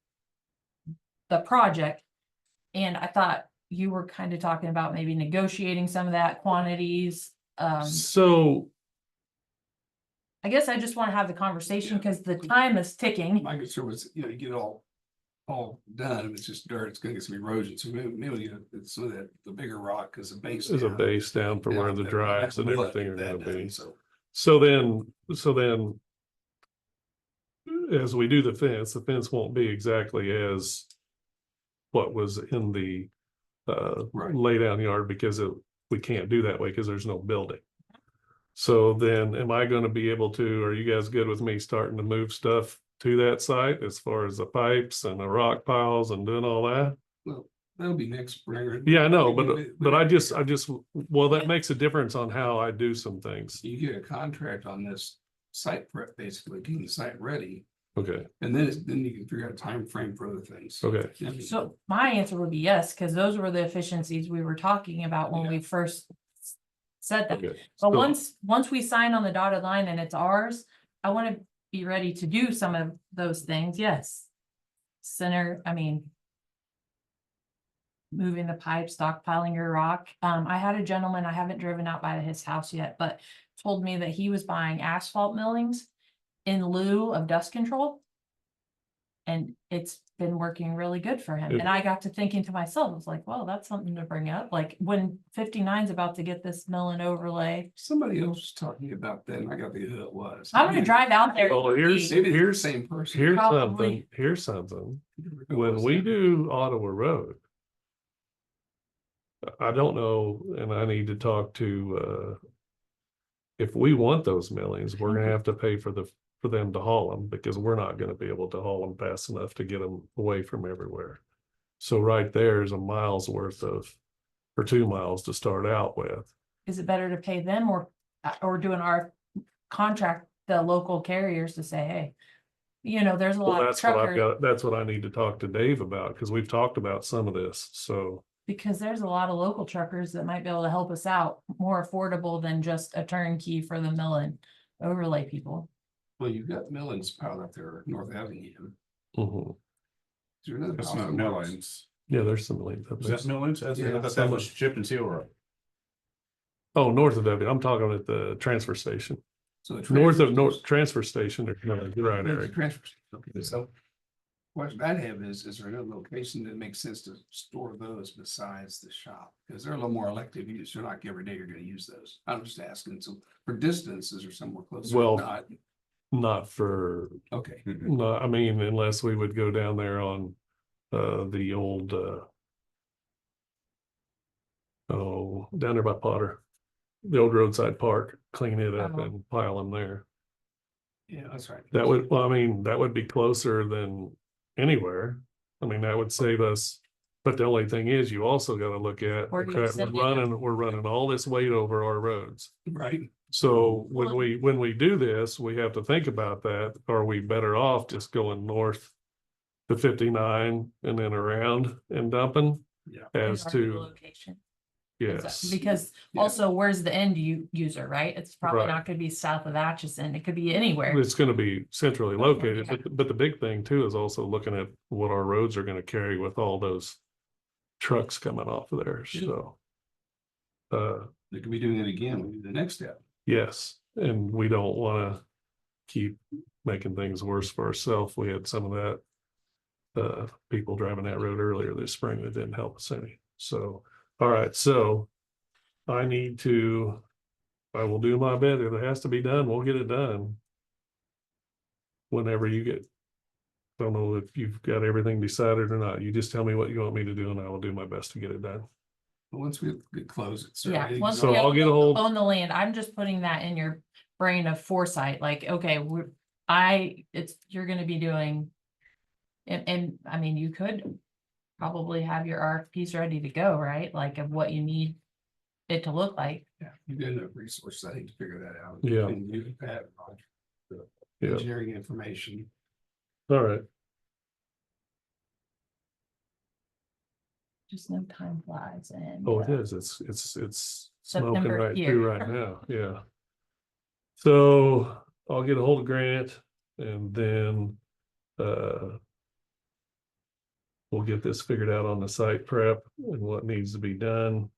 the project. And I thought you were kind of talking about maybe negotiating some of that quantities. So, I guess I just want to have the conversation because the time is ticking. My concern was, you get all done, it's just dirt, it's gonna get some erosion, so maybe some of that, the bigger rock is a base. there's a down. base down for where Yeah, the that- drives that and will everything are get that gonna be. done, so. So then. As we do the fence won't be exactly as what was in the Right. lay down yard because we can't do that way because there's no building. So then am I gonna be able to, are you guys good with me starting to move stuff to that site as far as the pipes and the rock piles and doing all that? Well, that'll be next spring. Yeah, I know, but I just, well, that makes a difference on how I do some things. You get a contract on this site prep, basically, getting the site ready, Okay, and then you can figure out a time frame for other things. okay. I mean, So my answer would be yes, because those were the efficiencies we were talking about when we first said that. Okay. But So- once we sign on the dotted line and it's ours, I want to be ready to do some of those things, yes. Moving the pipe, stockpiling your rock. I had a gentleman, I haven't driven out by his house yet, but told me that he was buying asphalt millings in lieu of dust control. And it's been working really good for him. And I got to thinking to myself, I was like, well, that's something to bring up. Like when 59 is about to get this mill and overlay. Somebody else was talking about that, and I got to who it was. I'm gonna drive out there. Well, here's Maybe it's the here's same person. here's Probably. something. When we do Ottawa Road. I don't know, and I need to talk to if we want those millings, we're gonna have to pay for them to haul them because we're not gonna be able to haul them fast enough to get them away from everywhere. So right there is a mile's worth or 2 miles to start out with. Is it better to pay them or doing our contract, the local carriers to say, hey, there's a Well, lot of that's what I've truckers, got, that's what I need to talk to Dave about, because we've talked about some of this, so. because there's a lot of local truckers that might be able to help us out more affordable than just a turnkey for the mill and overlay people. Well, you've got millings piled up there, North Avenue. Mhm. Is there another It's house not that works? millings. Yeah, there's some millings up Is there. that millings? I Yeah, thought that was chip and seal rock. Oh, north of W, I'm talking at the transfer station. So the North of transfer- transfer station, there's millings, you're right, There's a Eric. transfer station. Okay, so question I have is there another location that makes sense to store those besides the shop? Because they're a little more elective use. They're not every day you're gonna use those. I'm just asking. So for distances or somewhere closer, Well- not, Not for, okay. no, I mean, unless we would go down there on the old down there by Potter. The old roadside park, clean it up Oh. and pile them there. Yeah, that's right. That would, well, I mean, that would be closer than anywhere. I mean, that would save us. But the only thing is, you also gotta look at, Where do you okay, send it? we're running all this weight over our roads. Right. So when we do this, we have to think about that. Are we better off just going north to 59 and then around and dumping? Yeah. As In our new to, location. yes, Because Yeah. also, where's the end user, right? It's probably Right. not gonna be south of Atchison. It could be anywhere. it's gonna be centrally located, Yeah. but the big thing too is also looking at what our roads are gonna carry with all those trucks coming off of there, so. They could be doing it again, we do the next step. Yes, and we don't wanna keep making things worse for ourselves. We had some of that. People driving that road earlier this spring that didn't help us any. So, all right, so I will do my bit. If it has to be done, we'll get it done. Whenever you get, don't know if you've got everything decided or not. You just tell me what you want me to do and I will do my best to get it done. But once we get close, it's. Yeah, once So we I'll get a hold- own the land, I'm just putting that in your brain of foresight, like, okay, you're gonna be doing. And I mean, you could probably have your RFPs ready to go, right? Like of what you need it to look like. Yeah, you get enough resources, I think, to figure that out. Yeah. And you can have the Yeah, engineering information. all right. Just no time flies and. Oh, it is. It's smoking September right here. through right now. Yeah. So I'll get a hold of Grant and then we'll get this figured out on the site prep and what needs to be done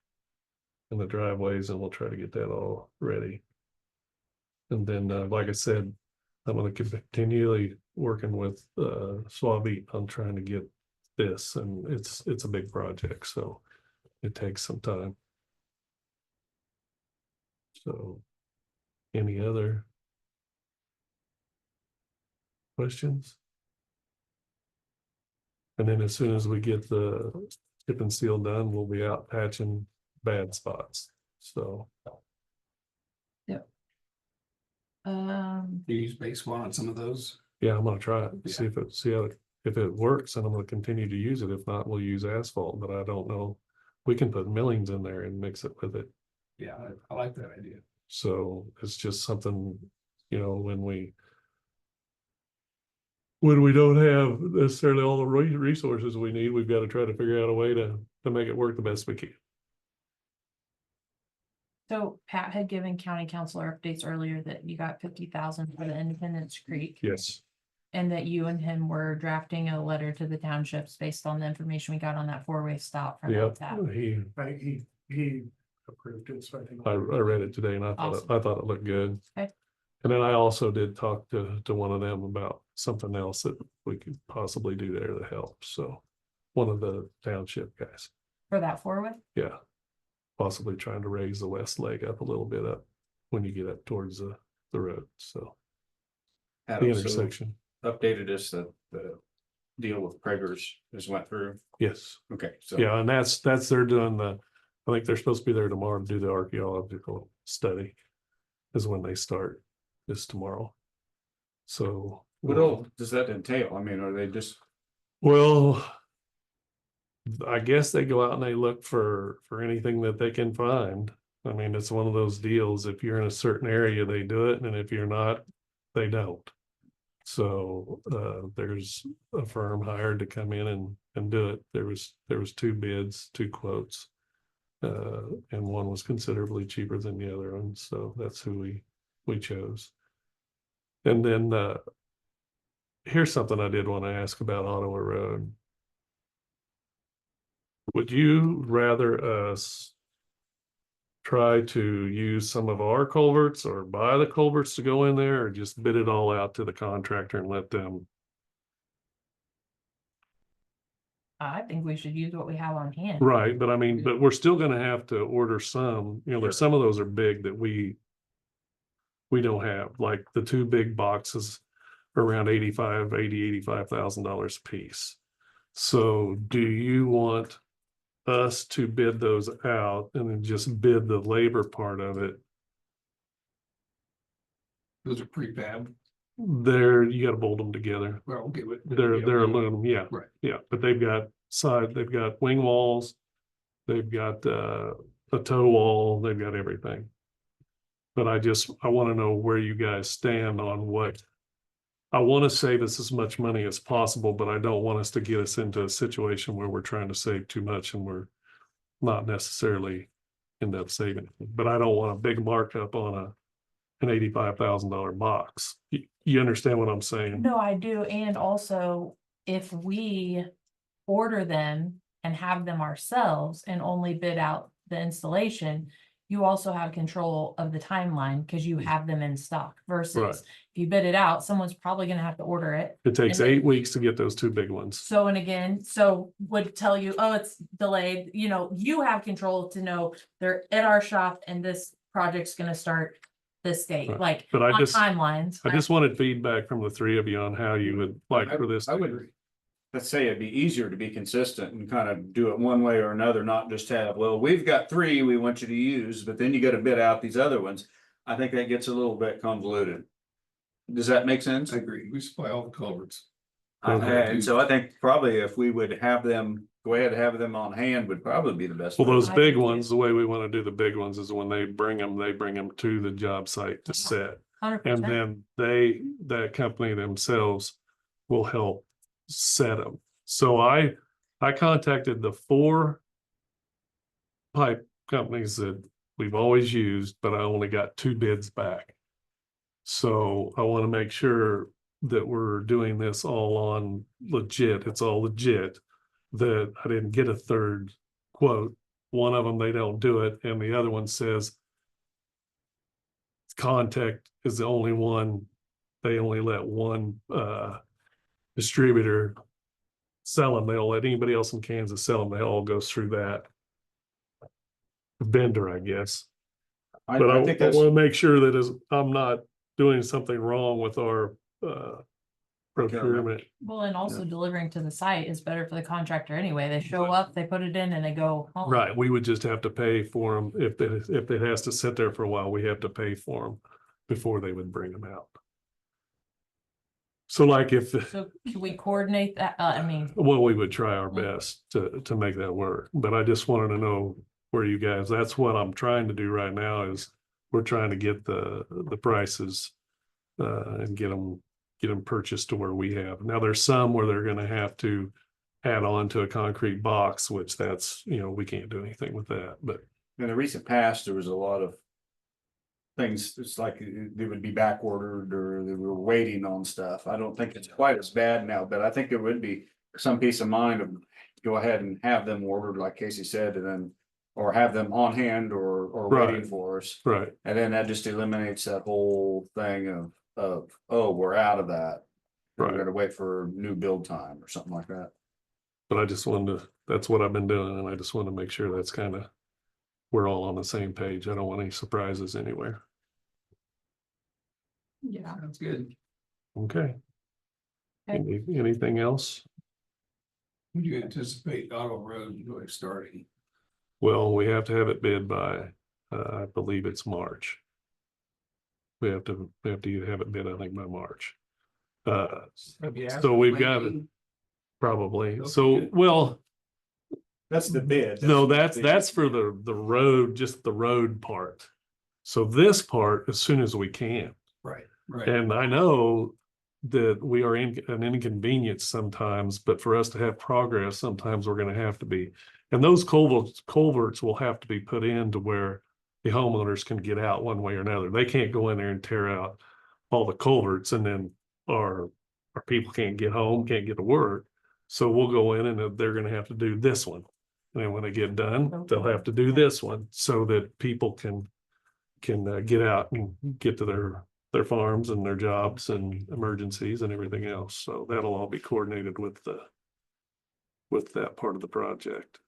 in the driveways, and we'll try to get that all ready. And then, like I said, I'm gonna continually working with Swabby on trying to get this, and it's a big project, so it takes some time. So, any other questions? And then as soon as we get the chip and seal done, we'll be out patching bad spots. So, You use base one on some of those. yeah, I'm gonna try it, see if it works, and I'm gonna continue to use it. If not, we'll use asphalt, but I don't know. We can put millings in there and mix it with it. Yeah, I like that idea. So it's just something, when we don't have necessarily all the resources we need, we've got to try to figure out a way to make it work the best we can. So Pat had given county councilor updates earlier that you got 50,000 for the Independence Creek. Yes. And that you and him were drafting a letter to the townships based on the information we got on that four-way stop from Yep. that. He approved it, so I think. I read it today and I Awesome. thought it looked good. Okay. And then I also did talk to one of them about something else that we could possibly do there to help. So one of the township guys, For that four-way? yeah, possibly trying to raise the west leg up a little bit up when you get up towards the road. So the Adam, so intersection. updated us that the deal with Prager's just went through. Yes. Okay, so. Yeah, and that's they're doing I think they're supposed to be there tomorrow to do the archaeological study is when they start this tomorrow. So What all does that entail? I mean, are they just, well, I guess they go out and they look for anything that they can find. I mean, it's one of those deals. If you're in a certain area, they do it, and if you're not, they don't. So there's a firm hired to come in and do it. There was two bids, two quotes. And one was considerably cheaper than the other one, so that's who we chose. And then here's something I did want to ask about Ottawa Road. Would you rather us try to use some of our culverts or buy the culverts to go in there, or just bid it all out to the contractor and let them? I think we should use what we have on hand. Right, but I mean, but we're still gonna have to order some, there's some of those are big that we don't have, like the two big boxes are around $85,000 a piece. So do you want us to bid those out and then just bid the labor part of it? Those are prefab. You gotta bolt them together. Well, okay, but. They're aluminum, yeah. Right. Yeah, but they've got wing walls, they've got a toe wall, they've got everything. But I want to know where you guys stand on what. I want to save us as much money as possible, but I don't want us to get us into a situation where we're trying to save too much and we're not necessarily end up saving it. But I don't want a big markup on an $85,000 box. You understand what I'm saying? No, I do. And also, if we order them and have them ourselves and only bid out the installation, you also have control of the timeline because you have them in stock Right. versus if you bid it out, someone's probably gonna have to order it. It takes And 8 weeks to get those two big ones. So, and again, so would tell you, oh, it's delayed, you have control to know they're at our shop and this project's gonna start this date, Right. like But I on just- timelines. I just wanted feedback from the three of you on how you would like for this. I would, let's say it'd be easier to be consistent and kind of do it one way or another, not just have, well, we've got 3 we want you to use, but then you gotta bid out these other ones. I think that gets a little bit convoluted. Does that make sense? I agree. We supply all the culverts. And so I think probably if we would have them, go ahead and have them on hand would probably be the best. Well, way. those I big do too. ones, the way we want to do the big ones is when they bring them to the job site to set. 100%. And then that company themselves will help set them. So I contacted the 4 pipe companies that we've always used, but I only got 2 bids back. So I want to make sure that we're doing this all on legit. It's all legit. That I didn't get a 3rd quote. One of them, they don't do it. And the other one says Contact is the only one. They only let one distributor sell them. They don't let anybody else in Kansas sell them. They all go through that vendor, I guess. But I I think that's, want to make sure that I'm not doing something wrong with our procurement. Well, and also delivering to the site is better for the contractor anyway. They show up, they put it in and they go home. Right, we would just have to pay for them. If it has to sit there for a while, we have to pay for them before they would bring them out. So like if, So can we coordinate that? I mean, well, we would try our best to make that work, but I just wanted to know where you guys, that's what I'm trying to do right now is we're trying to get the prices and get them purchased to where we have. Now, there's some where they're gonna have to add on to a concrete box, which that's, we can't do anything with that, but in the recent past, there was a lot of things, it's like they would be back ordered or they were waiting on stuff. I don't think it's quite as bad now, but I think there would be some peace of mind of go ahead and have them ordered, like K.S.A said, and then or have them on hand or Right. waiting for us. right. And then that just eliminates that whole thing of, oh, we're out of that. Right. We're gonna wait for new build time or something like that. But I just wanted to, that's what I've been doing, and I just want to make sure that's kind of, we're all on the same page. I don't want any surprises anywhere. yeah. Sounds good. Okay. Okay. Anything else? When do you anticipate Auto Road really starting? Well, we have to have it bid by, I believe it's March. We have to have it bid, I think, by March. So we've got it, probably. Okay, So, good. well, That's the bid. no, that's for the road, just the road part. So this part, as soon as we can. Right. Right. And I know that we are in an inconvenience sometimes, but for us to have progress, sometimes we're gonna have to be. And those culverts will have to be put in to where the homeowners can get out one way or another. They can't go in there and tear out all the culverts and then our people can't get home, can't get to work. So we'll go in and they're gonna have to do this one. And then when they get done, they'll have to do this one so that people can get out and get to their farms and their jobs and emergencies and everything else. So that'll all be coordinated with that part of the project.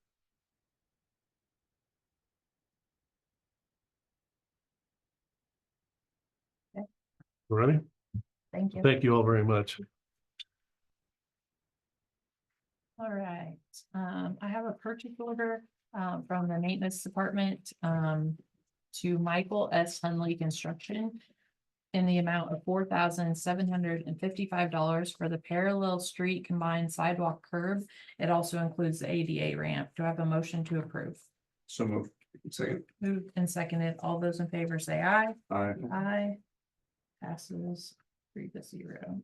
Okay. Ready? Thank you. Thank you all very much. All right, I have a purchase order, from the maintenance department, to Michael S. Hunley Construction in the amount of $4,755 for the parallel street combined sidewalk curb. It also includes the ADA ramp. Do I have a motion to approve? So moved. Second. Moved and seconded. All those in favor say aye. Aye. Aye. Passes 3-0.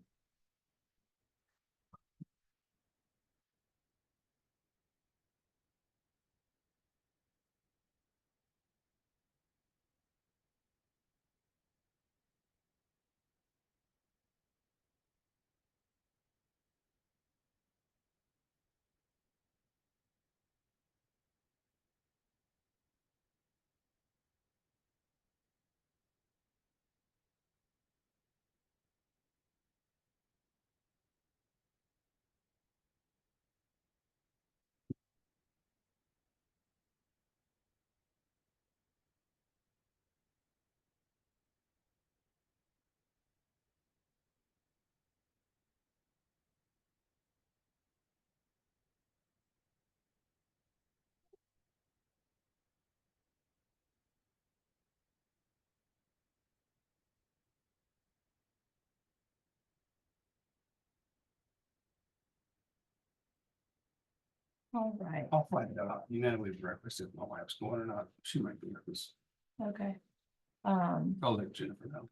All right, I'll find out. You know, we've breakfast if my wife's going or not. She might be nervous. okay. I'll let Jennifer know.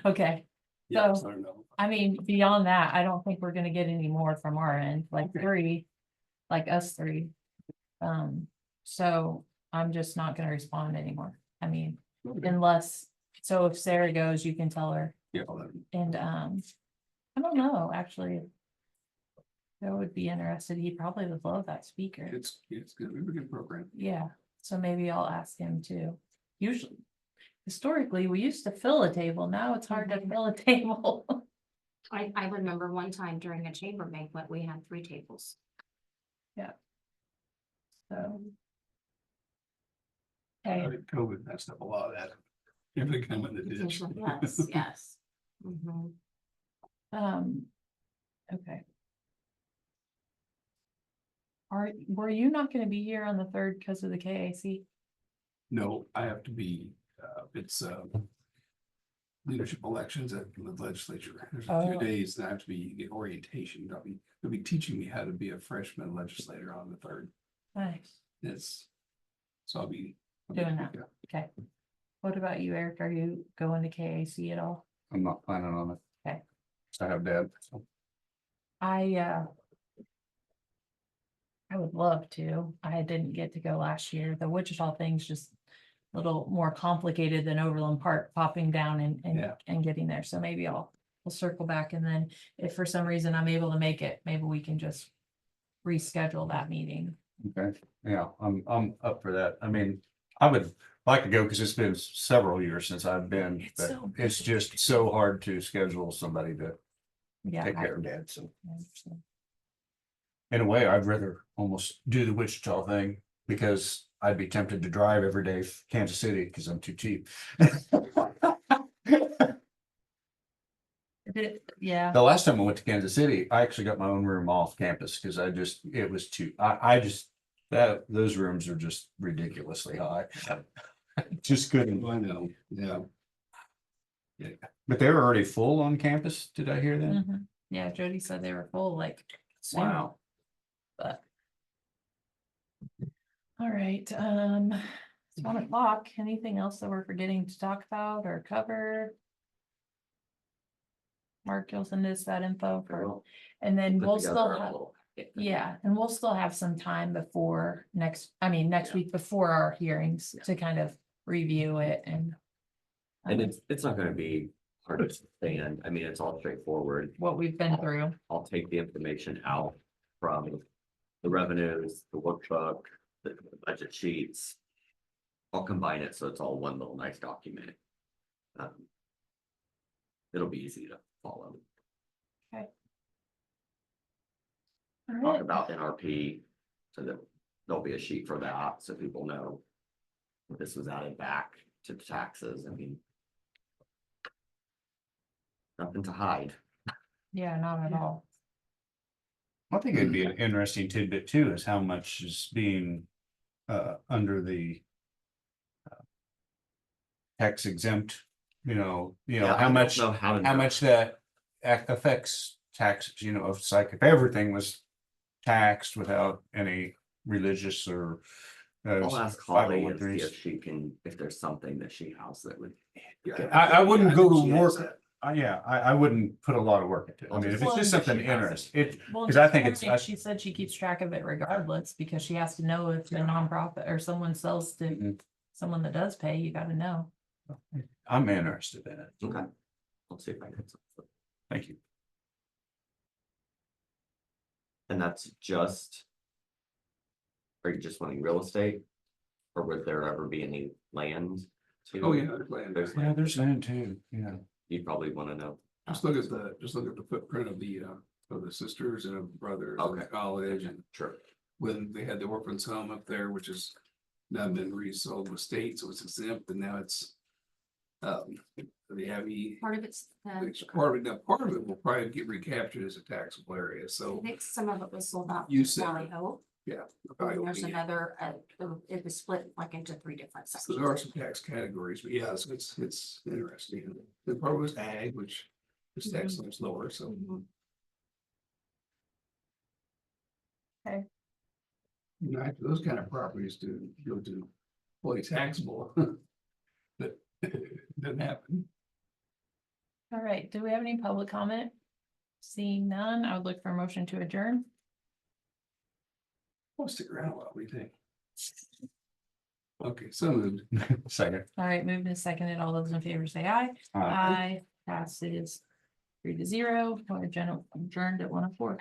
Okay, Yeah, So- let her know. I mean, beyond that, I don't think we're gonna get any more from our end, like Okay. three, like us three. So I'm just not gonna respond anymore. I mean, Okay. unless, so if Sarah goes, you can tell her. Yeah, I'll let her know. And, I don't know, actually. Joe would be interested. He probably would love that speaker. It's good. We have a good program. Yeah, so maybe I'll ask him too. Usually, historically, we used to fill a table. Now it's hard to fill a table. I remember one time during a chamber banquet, we had 3 tables. So. I Okay, think COVID messed up a lot of that. If they come in the ditch. Yes, yes. Mhm. Okay. Were you not gonna be here on the 3rd because of the K.A.C.? No, I have to be, it's, leadership elections at the legislature. There's a few Oh. days that I have to be, get orientation. They'll be teaching me how to be a freshman legislator on the 3rd. Nice, So I'll be. doing that. Okay. What about you, Eric? Are you going to K.A.C. at all? I'm not planning on it. Okay. I have dad. So. I would love to. I didn't get to go last year. The Wichita thing's just a little more complicated than Overland Park popping down Yeah. and getting there. So maybe we'll circle back, and then if for some reason I'm able to make it, maybe we can just reschedule that meeting. Okay, yeah, I'm up for that. I mean, I would like to go because it's been several years since I've been, It's but so it's big. just so hard to schedule somebody to Yeah. take care of dad. So I understand. in a way, I'd rather almost do the Wichita thing because I'd be tempted to drive every day to Kansas City because I'm too cheap. Yeah, The last time I went to Kansas City, I actually got my own room off campus because it was too, I just, those rooms are just ridiculously high. Just couldn't, I know, yeah. but they were already full on campus. Did I hear that? mhm. Yeah, Jody said they were full, like. soon. Wow. But. All right, it's 1:00. Anything else that we're forgetting to talk about or cover? Mark, you'll send us that info for, and then we'll still have, yeah, and we'll still have some time before next Yeah. week before our hearings to kind of review it and. And it's not gonna be hard to understand. I mean, it's all straightforward. What we've been through. I'll take the information out from the revenues, the workbook, the budget sheets. I'll combine it so it's all one little nice document. It'll be easy to follow. All Talk right. about NRP, so that there'll be a sheet for that, so people know this was added back to the taxes. I mean, nothing to hide. Yeah, not at all. I think it'd be an interesting tidbit too, is how much is being under the tax exempt, how I don't much, know how to how know. much that affects taxes, if it's like if everything was taxed without any religious or I'll ask Holly and see if she can, if there's something that she has that would. I wouldn't go She to has work, that. I wouldn't put a lot of work into it. I mean, if it's just something interesting, Well, because I think it's, just she said she keeps track of it regardless, because she has to know if the nonprofit or someone sells to Mhm. someone that does pay, you gotta know. I'm interested in it. Okay. I'll see if I can. get something. Thank you. And that's just. Are you just wanting real estate? Or would there ever be any land? to- Oh, yeah, there's land. There's Yeah, land. there's land too, yeah. You'd probably wanna know. Just look at the footprint of the sisters and of brothers in Okay. college, and Sure. when they had the orphans home up there, which has now been resold with state, so it's exempt, and now it's. The Abbey, Part of it's, part of it will probably get recaptured as a taxable area, I so. think some of it was sold out. You to said Valley it. Hope. Yeah. And there's another, it was split like into 3 different So there are sections. some tax categories, but yeah, so it's interesting. The part was ag, which is tax much lower, so. Mhm. Those kind of properties do go to fully taxable. But it doesn't happen. All right, do we have any public comment? Seeing none, I would look for a motion to adjourn. We'll stick around a while, what do you think? Okay, so moved. Second. All right, moved and seconded. All those in favor say aye. Aye. Passes 3-0. We're adjourned at 1:04.